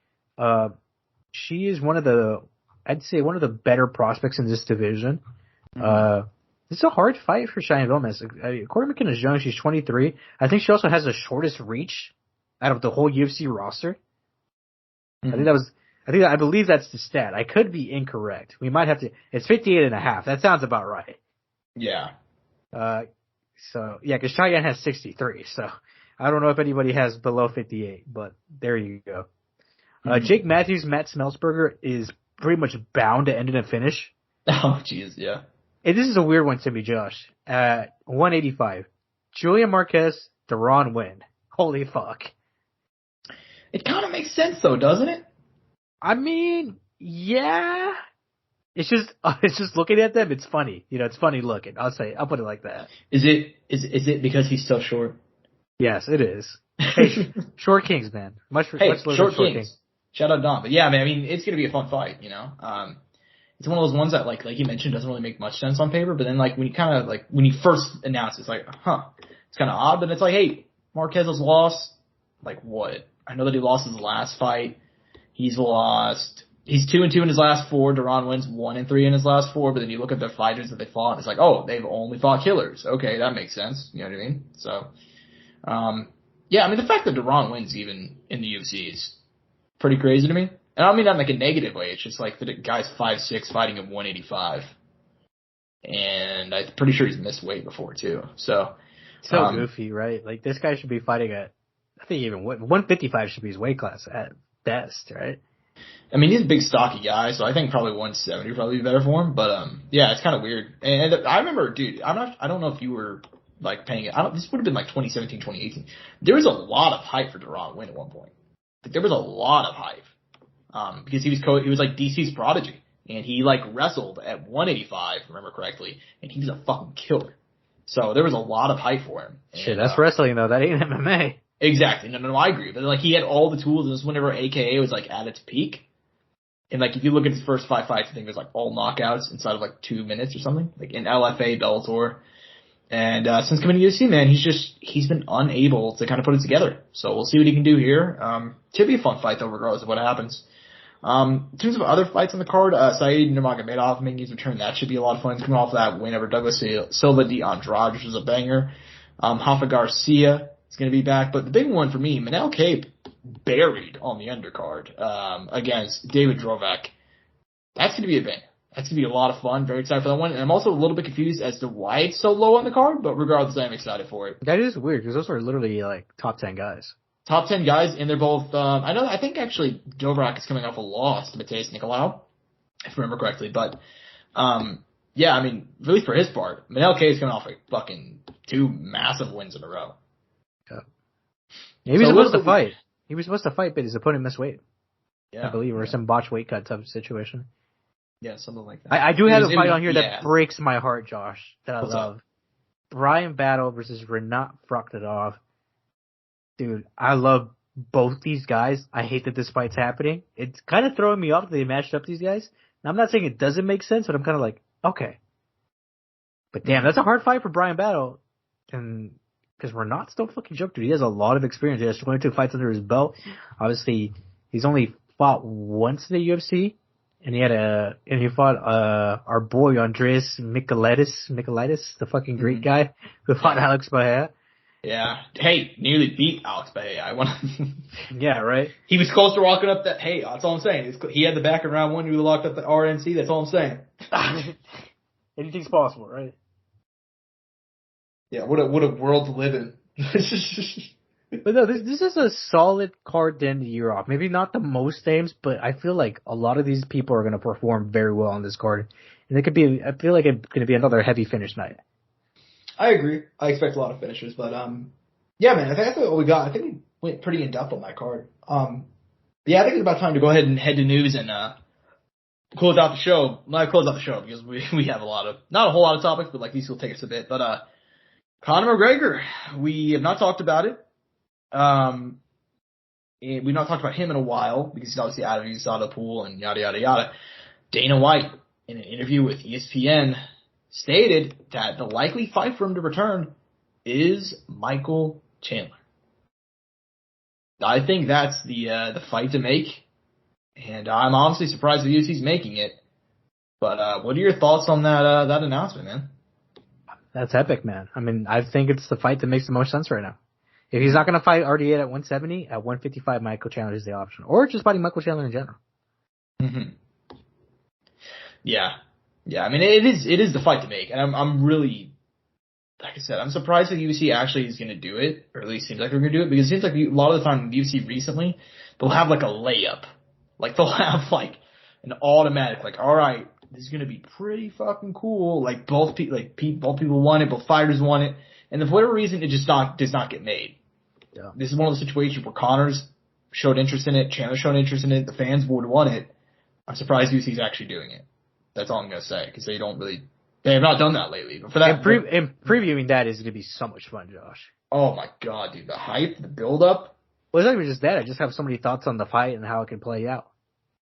She is I'd say one of the better prospects in this division. Mm-hmm. It's a hard fight for Cheyenne Vilmes. Corey McKenna is young. She's 23. I think she also has the shortest reach out of the whole UFC roster. Mm-hmm. I believe that's the stat. I could be incorrect. We might have to. It's 58.5. That sounds about right. Yeah. Because Cheyenne has 63. So I don't know if anybody has below 58, but there you go. Mm-hmm. Jake Matthews, Matt Smelsberger is pretty much bound to end in a finish. Oh, jeez, yeah. And this is a weird one to me, Josh. 185. Julian Marquez, Deron Wynn. Holy fuck. It kind of makes sense though, doesn't it? I mean, yeah. It's just looking at them, it's funny. You know, it's funny looking. I'll put it like that. Is it because he's so short? Yes, it is. Hey, short kings, man. Much short kings. Shout out Don. But yeah, man, I mean, it's gonna be a fun fight, you know? It's one of those ones that, like you mentioned, doesn't really make much sense on paper, but then, like, when you first announce it, it's like, it's kind of odd, but it's like, hey, Marquez has lost, like, what? I know that he lost his last fight. He's 2-2 in his last 4. Deron Wynn's 1-3 in his last 4, but then you look at the fighters that they fought, and it's like, oh, they've only fought killers. Okay, that makes sense. You know what I mean? So, yeah, I mean, the fact that Deron Wynn's even in the UFC is pretty crazy to me. And I don't mean that in like a negative way. It's just like the guy's 5'6", fighting at 185. And I'm pretty sure he's missed weight before too. So goofy, right? Like this guy should be fighting at, I think even 155 should be his weight class at best, right? I mean, he's a big stocky guy, so I think probably 170 would probably be better for him. But yeah, it's kind of weird. And I remember, dude, I don't know if you were like paying it. This would have been like 2017, 2018. There was a lot of hype for Duran win at one point. Like, there was a lot of hype because he was like DC's prodigy, and he like wrestled at 185, if I remember correctly, and he was a fucking killer. So there was a lot of hype for him. Shit, that's wrestling though. That ain't MMA. Exactly. No, I agree. But like he had all the tools, and this whenever AKA was like at its peak. And like if you look at his first 5 fights, I think it was like all knockouts inside of like 2 minutes or something, like in LFA, Bellator. And since coming to UFC, man, he's been unable to kind of put it together. So we'll see what he can do here. Should be a fun fight though, regardless of what happens. In terms of other fights on the card, Saeed Nurmagomedov making his return. That should be a lot of fun. He's coming off that win over Douglas Silva de Andrade, which was a banger. Rafa Garcia is going to be back. But the big one for me, Manel Cape buried on the undercard against David Drovak. That's going to be a banger. That's going to be a lot of fun. Very excited for that one. And I'm also a little bit confused as to why it's so low on the card, but regardless, I'm excited for it. That is weird because those are literally like top 10 guys. Top 10 guys, and they're both, I think actually Dovrak is coming off a loss to Mateus Nicolau, if I remember correctly. But, yeah, I mean, really for his part, Manel K is coming off like fucking 2 massive wins in a row. Yeah. He was supposed to fight. He was supposed to fight, but his opponent missed weight. Yeah. I believe, or some botch weight cut type of situation. Yeah, something like that. I do have a fight on here that breaks my heart, Josh, that I love. Up? Brian Battle versus Renat Frokhtadov. Dude, I love both these guys. I hate that this fight's happening. It's kind of throwing me off that they matched up these guys. Now, I'm not saying it doesn't make sense, but I'm kind of like, okay. But damn, that's a hard fight for Brian Battle. And because Renat's still fucking joke, dude. He has a lot of experience. He has 22 fights under his belt. Obviously, he's only fought once in the UFC. And he fought our boy Andreas Michailidis, the fucking Greek guy who fought Alex Bahia. Yeah. Hey, nearly beat Alex Bahia. Yeah, right. He was close to walking up that. Hey, that's all I'm saying. He had the back in round 1. He would have locked up the RNC. That's all I'm saying. Anything's possible, right? Yeah. What a world to live in. But no, this is a solid card to end the year off. Maybe not the most names, but I feel like a lot of these people are going to perform very well on this card. And I feel like it's going to be another heavy finish night. I agree. I expect a lot of finishes, but yeah, man, I think that's what we got. I think we went pretty in depth on that card. Yeah, I think it's about time to go ahead and head to news and close out the show. Not close out the show because we have not a whole lot of topics, but like these will take us a bit. But Conor McGregor, we have not talked about it. We've not talked about him in a while because he's obviously out of the USADA pool and yada yada yada. Dana White, in an interview with ESPN, stated that the likely fight for him to return is Michael Chandler. I think that's the fight to make, and I'm honestly surprised the UFC's making it. But what are your thoughts on that announcement, man? That's epic, man. I mean, I think it's the fight that makes the most sense right now. If he's not going to fight RDA at 170, at 155, Michael Chandler is the option. Or just fighting Michael Chandler in general. Mm-hmm. Yeah. Yeah, I mean, it is the fight to make. And I'm really, like I said, I'm surprised that UFC actually is going to do it, or at least seems like they're going to do it, because it seems like a lot of the time in UFC recently, they'll have like a layup. Like, they'll have like an automatic, like, all right, this is going to be pretty fucking cool. Like, both people want it, both fighters want it. And for whatever reason, it just does not get made. Yeah. This is one of the situations where Conor's showed interest in it, Chandler showed interest in it, the fans would want it. I'm surprised UFC's actually doing it. That's all I'm going to say, because they have not done that lately. But for that, and previewing that is going to be so much fun, Josh. Oh my god, dude, the hype, the build up. Well, it's not even just that. I just have so many thoughts on the fight and how it can play out.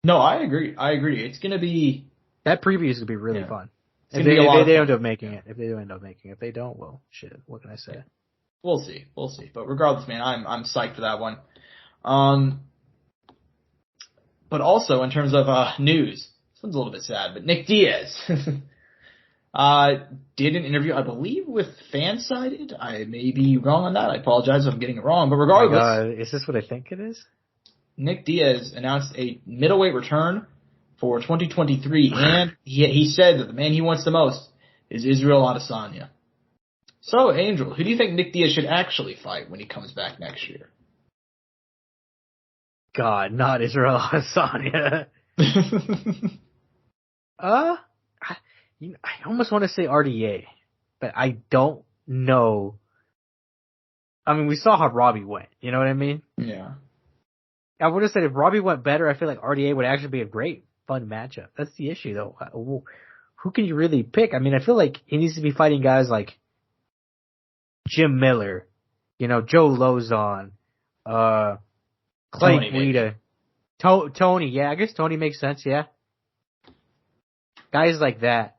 No, I agree. It's going to be, that preview is going to be really fun. If they end up making it. If they do end up making it. If they don't, well, shit, what can I say? We'll see. But regardless, man, I'm psyched for that one. But also in terms of news, this one's a little bit sad, but Nick Diaz did an interview, I believe, with Fansided. I may be wrong on that. I apologize if I'm getting it wrong. But regardless, is this what I think it is? Nick Diaz announced a middleweight return for 2023, and he said that the man he wants the most is Israel Adesanya. So, Angel, who do you think Nick Diaz should actually fight when he comes back next year? God, not Israel Adesanya. I almost want to say RDA, but I don't know. I mean, we saw how Robbie went. You know what I mean? Yeah. I would have said if Robbie went better, I feel like RDA would actually be a great, fun matchup. That's the issue, though. Who can you really pick? I mean, I feel like he needs to be fighting guys like Jim Miller, Joe Lozon, Clay Guida, Tony. Yeah, I guess Tony makes sense. Yeah, guys like that.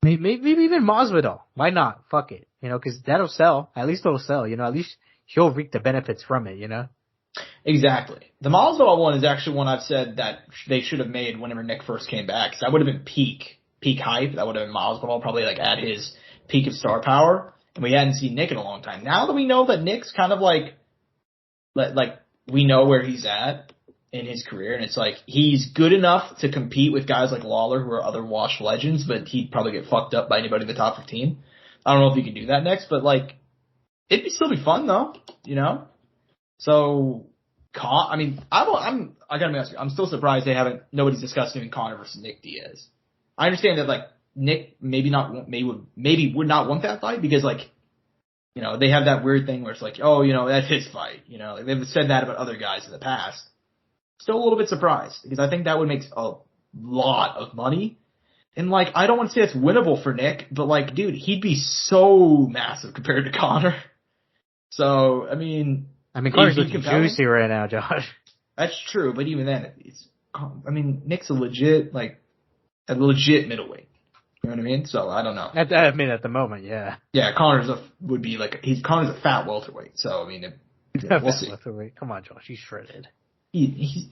Maybe even Masvidal. Why not? Fuck it. Because that'll sell. At least it'll sell. At least he'll reap the benefits from it. Exactly. The Masvidal one is actually one I've said that they should have made whenever Nick first came back. Because that would have been peak hype. That would have been Masvidal probably like at his peak of star power. And we hadn't seen Nick in a long time. Now that we know that Nick's kind of like we know where he's at in his career, and it's like he's good enough to compete with guys like Lawler, who are other washed legends, but he'd probably get fucked up by anybody in the top 15. I don't know if he can do that next, but like it'd still be fun though, So, I gotta be honest with you, I'm still surprised nobody's discussed doing Conor versus Nick Diaz. I understand that like Nick maybe would not want that fight because like, they have that weird thing where it's like, oh, that's his fight. Like they've said that about other guys in the past. Still a little bit surprised because I think that would make a lot of money. And like, I don't want to say it's winnable for Nick, but like, dude, he'd be so massive compared to Conor. So, I mean, Conor's looking juicy right now, Josh. That's true, but even then, Nick's a legit middleweight. You know what I mean? So I don't know. At the moment, yeah. Yeah, Connor's Connor's a fat welterweight. So I mean, we'll see. Welterweight. Come on, Josh, he's shredded. He's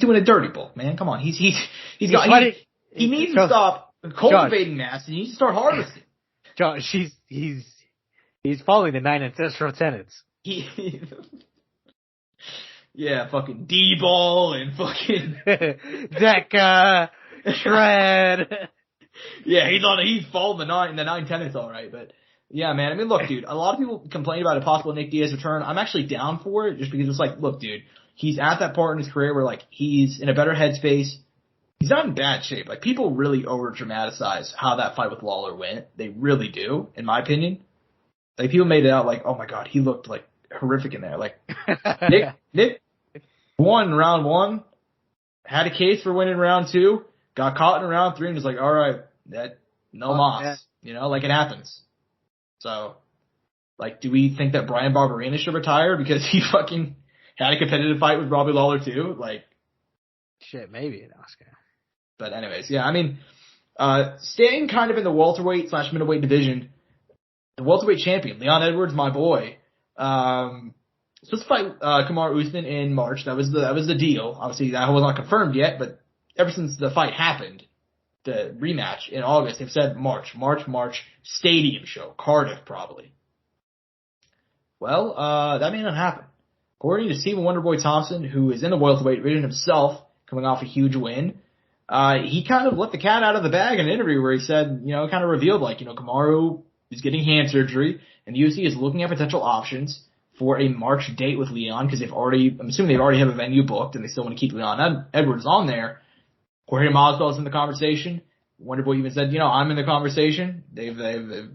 doing a dirty bulk, man. Come on, he needs to stop cultivating mass and he needs to start harvesting. Josh, he's following the 9 ancestral tenets. Yeah, fucking D-ball and fucking Deca, shred. Yeah, he's followed the nine tenets all right, but yeah, man. I mean, look, dude, a lot of people complain about a possible Nick Diaz return. I'm actually down for it just because it's like, look, dude, he's at that part in his career where like he's in a better headspace. He's not in bad shape. Like people really over dramatize how that fight with Lawler went. They really do, in my opinion. Like people made it out like, oh my god, he looked like horrific in there. Like Nick won round 1, had a case for winning round 2. Got caught in round 3 and was like, all right, mas. Yeah. Like it happens. So, like, do we think that Brian Barberena should retire because he fucking had a competitive fight with Robbie Lawler too? Like, shit, maybe an Oscar. But anyways, yeah, I mean, staying kind of in the welterweight/middleweight division, the welterweight champion, Leon Edwards, my boy, supposed to fight Kamaru Usman in March. That was the deal. Obviously, that was not confirmed yet, but ever since the fight happened, the rematch in August, they've said March, stadium show, Cardiff probably. Well, that may not happen. According to Stephen Wonderboy Thompson, who is in the welterweight division himself, coming off a huge win, he kind of let the cat out of the bag in an interview where he said, kind of revealed like, Kamaru is getting hand surgery and the UFC is looking at potential options for a March date with Leon because I'm assuming they already have a venue booked and they still want to keep Leon Edwards on there. Jorge Masvidal's in the conversation. Wonderboy even said, I'm in the conversation. They've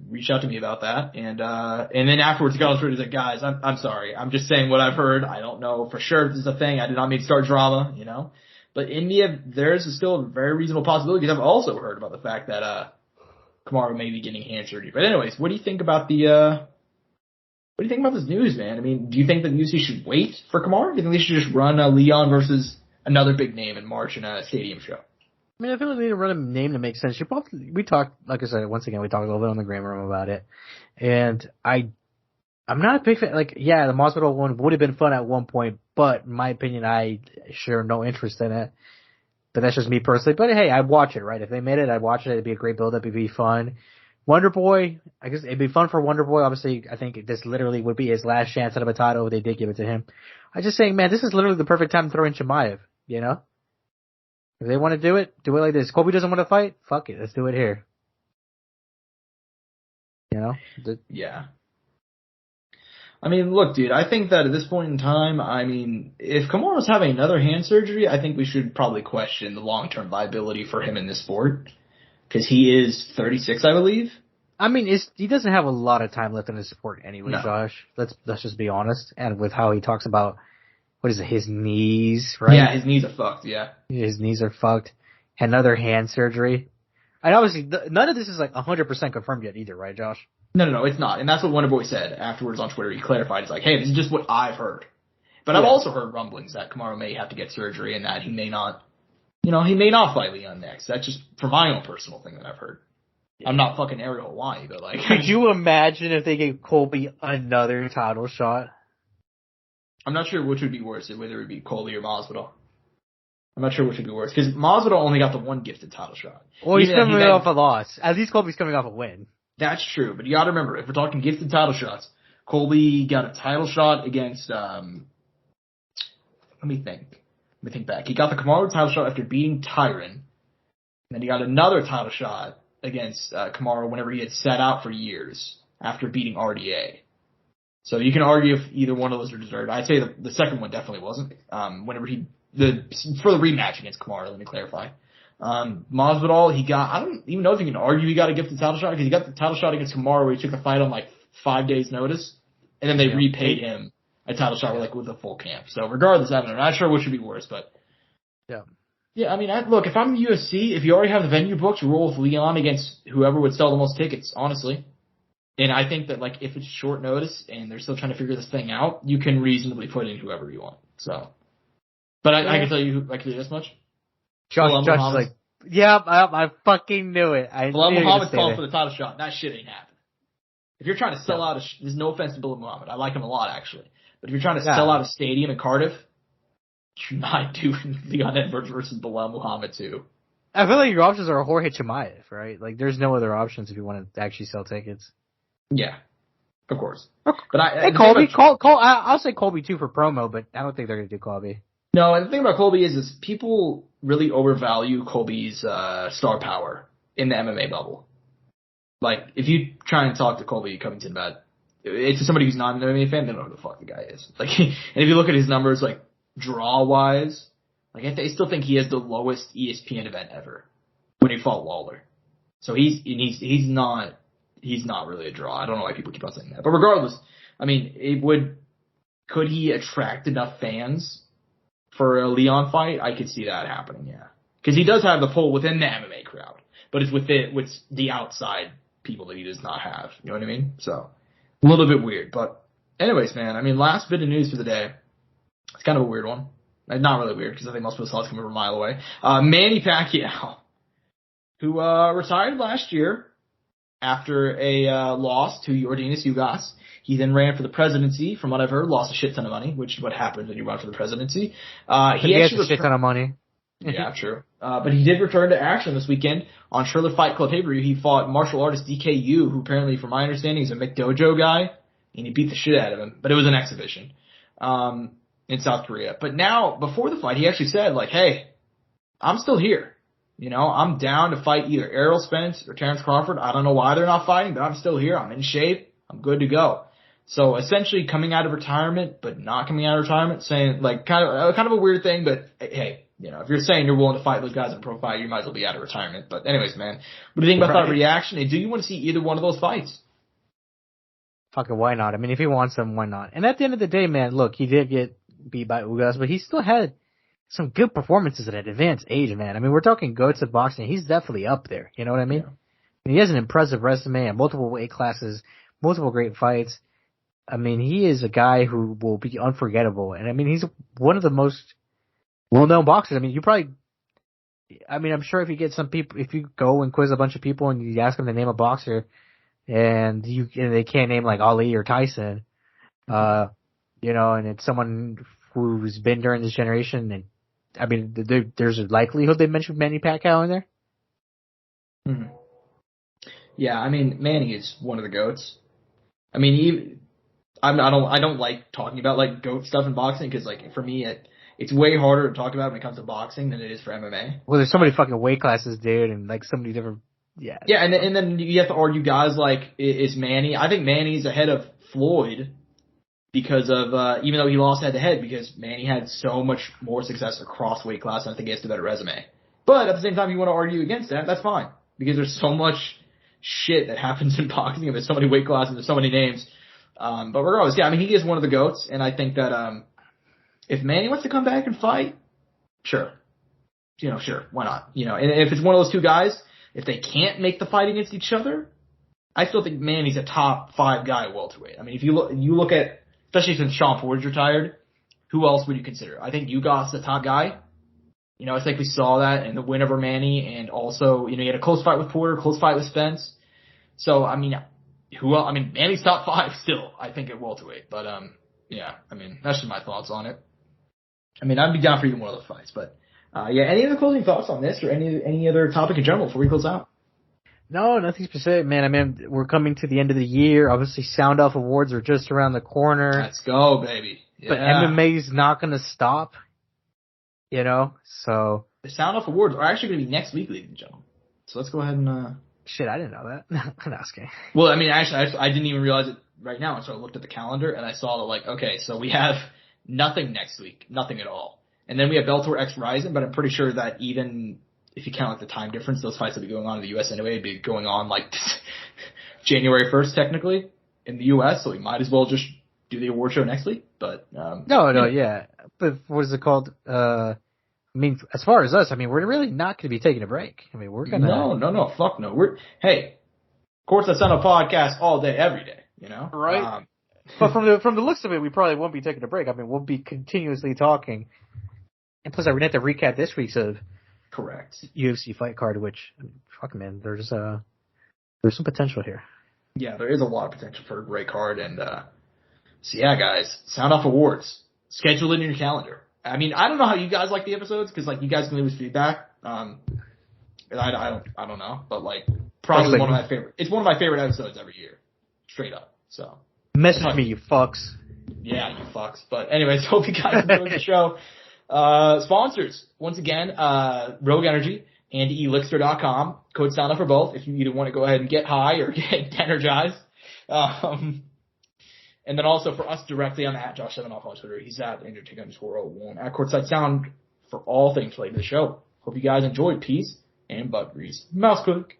reached out to me about that. And then afterwards he got on Twitter and said, guys, I'm sorry. I'm just saying what I've heard. I don't know for sure if this is a thing. I did not mean to start drama, But in the there's still a very reasonable possibility because I've also heard about the fact that Kamaru may be getting hand surgery. But anyways, what do you think about this news, man? I mean, do you think that the UFC should wait for Kamaru? Do you think they should just run Leon versus another big name in March in a stadium show? I mean, I feel like they need to run a name that makes sense. We talked, like I said, once again, we talked a little bit on the Grammar Room about it. And I'm not a big fan. Like, yeah, the Masvidal one would have been fun at one point, but in my opinion, I share no interest in it. But that's just me personally. But hey, I'd watch it, right? If they made it, I'd watch it. It'd be a great build-up. It'd be fun. Wonder Boy, I guess it'd be fun for Wonder Boy. Obviously, I think this literally would be his last chance at a title if they did give it to him. I'm just saying, man, this is literally the perfect time to throw in Chimaev, you know? If they want to do it like this. Colby doesn't want to fight? Fuck it, let's do it here. You know? Yeah. I mean, look, dude, I think that at this point in time, I mean, if Kamaru's having another hand surgery, I think we should probably question the long-term viability for him in this sport. Because he is 36, I believe. I mean, he doesn't have a lot of time left in his sport anyway, No. Josh. Let's just be honest. And with how he talks about, what is it, his knees, right? Yeah, his knees are fucked, yeah. His knees are fucked. Another hand surgery. And obviously, none of this is like 100% confirmed yet either, right, Josh? No, it's not. And that's what Wonderboy said afterwards on Twitter. He clarified. He's like, hey, this is just what I've heard. But I've also heard rumblings that Kamaru may have to get surgery and that he may not, he may not fight Leon next. That's just for my own personal thing that I've heard. I'm not fucking Ariel Hawaii, but like. Could you imagine if they gave Colby another title shot? I'm not sure which would be worse, whether it would be Colby or Masvidal. I'm not sure which would be worse, because Masvidal only got the one gifted title shot. Well, he's coming off a loss. At least Colby's coming off a win. That's true, but you gotta remember, if we're talking gifted title shots, Colby got a title shot against, let me think back. He got the Kamaru title shot after beating Tyron, and then he got another title shot against Kamaru whenever he had sat out for years after beating RDA. So you can argue if either one of those are deserved. I'd say the second one definitely wasn't. Whenever for the rematch against Kamaru, let me clarify. Masvidal, I don't even know if you can argue he got a gifted title shot, because he got the title shot against Kamaru where he took the fight on like 5 days notice, and then they repaid him a title shot with a full camp. So regardless, I'm not sure which would be worse, but yeah, I mean, look, if I'm the UFC, if you already have the venue booked, roll with Leon against whoever would sell the most tickets, honestly. And I think that, like, if it's short notice and they're still trying to figure this thing out, you can reasonably put in whoever you want. So, but I can tell you this much. Josh is like, I fucking knew it. Bilal Muhammad's calling for the title shot. That shit ain't happening. If you're trying to sell out there's no offense to Bilal Muhammad. I like him a lot, actually. But if you're trying to sell out a stadium in Cardiff, you're not doing Leon Edwards versus Bilal Muhammad too. I feel like your options are Jorge Chimaev, right? Like, there's no other options if you want to actually sell tickets. Yeah, of course. But Colby, I'll say Colby too for promo, but I don't think they're going to do Colby. No, and the thing about Colby is people really overvalue Colby's star power in the MMA bubble. Like, if you try and talk to Colby Covington about it's somebody who's not an MMA fan, they don't know who the fuck the guy is. Like, and if you look at his numbers, like, draw-wise, like, I still think he has the lowest ESPN event ever when he fought Lawler. So he's not really a draw. I don't know why people keep on saying that. But regardless, I mean, could he attract enough fans for a Leon fight? I could see that happening, yeah. Because he does have the pull within the MMA crowd, but it's with the outside people that he does not have. You know what I mean? So, a little bit weird. But anyways, man, I mean, last bit of news for the day. It's kind of a weird one. Not really weird, because I think most people saw it coming from a mile away. Manny Pacquiao, who retired last year after a loss to Yordenis Ugas. He then ran for the presidency, from what I've heard, lost a shit ton of money, which is what happens when you run for the presidency. He has a shit ton of money. Yeah, true. But he did return to action this weekend on Charlotte Fight Club pay-per-view. He fought martial artist DKU, who apparently, from my understanding, is a McDojo guy, and he beat the shit out of him. But it was an exhibition in South Korea. But now, before the fight, he actually said, like, hey, I'm still here. You know, I'm down to fight either Errol Spence or Terrence Crawford. I don't know why they're not fighting, but I'm still here. I'm in shape. I'm good to go. So essentially coming out of retirement, but not coming out of retirement, saying, like, kind of a weird thing, but hey, you know, if you're saying you're willing to fight those guys in a pro fight, you might as well be out of retirement. But anyways, man, what do you think about that reaction? And do you want to see either one of those fights? Fucking why not? I mean, if he wants them, why not? And at the end of the day, man, look, he did get beat by Ugas, but he still had some good performances at an advanced age, man. I mean, we're talking goats of boxing. He's definitely up there. You know what I mean? Yeah. He has an impressive resume and multiple weight classes, multiple great fights. I mean, he is a guy who will be unforgettable. And I mean, he's one of the most well-known boxers. I mean, I'm sure if you get some people, if you go and quiz a bunch of people and you ask them to name a boxer and they can't name like Ali or Tyson, you know, and it's someone who's been during this generation, and I mean, there's a likelihood they mentioned Manny Pacquiao in there. Mm-hmm. Yeah, I mean, Manny is one of the GOATs. I mean, I don't like talking about like GOAT stuff in boxing because like for me it's way harder to talk about when it comes to boxing than it is for MMA. Well, there's so many fucking weight classes, dude, and like so many different. Yeah. Yeah, and then you have to argue guys like is Manny. I think Manny's ahead of Floyd because of even though he lost head to head because Manny had so much more success across weight class and I think he has the better resume. But at the same time, you want to argue against that, that's fine because there's so much shit that happens in boxing and there's so many weight classes, there's so many names. But regardless, yeah, I mean, he is one of the GOATs, and I think that if Manny wants to come back and fight, sure. Sure, why not? And if it's one of those two guys, if they can't make the fight against each other, I still think Manny's a top 5 guy at welterweight. I mean, if you look at, especially since Sean Ford's retired, who else would you consider? I think Ugas the top guy. I think we saw that in the win over Manny, and also, he had a close fight with Porter, close fight with Spence. So, I mean, who else? I mean, Manny's top 5 still, I think, at welterweight. But, yeah, I mean, that's just my thoughts on it. I mean, I'd be down for either one of those fights. But, yeah, any other closing thoughts on this or any other topic in general before we close out? No, nothing specific, man. I mean, we're coming to the end of the year. Obviously, Soundoff Awards are just around the corner. Let's go, baby. Yeah. But MMA's not going to stop, so. The Soundoff Awards are actually going to be next week, ladies and gentlemen. So let's go ahead and, Shit, I didn't know that. I'm asking. Well, I mean, actually, I didn't even realize it right now. And so I looked at the calendar and I saw that, like, okay, so we have nothing next week. Nothing at all. And then we have Bellator X Rising, but I'm pretty sure that even if you count like the time difference, those fights will be going on in the U.S. anyway. It'd be going on like January 1st, technically, in the U.S. So we might as well just do the award show next week. But, yeah. But what is it called? I mean, as far as us, I mean, we're really not going to be taking a break. I mean, we're going to... No, fuck no. Hey, Courtside Soundoff podcast all day, every day, Right. But from the looks of it, we probably won't be taking a break. I mean, we'll be continuously talking. And plus, I would have to recap this week's correct UFC fight card, which, fuck man, there's some potential here. Yeah, there is a lot of potential for a great card. And, so yeah, guys, Soundoff Awards. Schedule it in your calendar. I mean, I don't know how you guys like the episodes because like you guys can leave us feedback. I don't know, but like probably one of my favorite. It's one of my favorite episodes every year, straight up. So message me, you fucks. Yeah, you fucks. But anyways, hope you guys enjoyed the show. Sponsors once again, Rogue Energy and ELYXR.com. Code Soundoff for both if you either want to go ahead and get high or get energized. And then also for us directly, I'm at Josh Evanoff on Twitter. He's at Andrew_01 at Courtside Sound for all things related to the show. Hope you guys enjoyed. Peace and butt grease. Mouse click.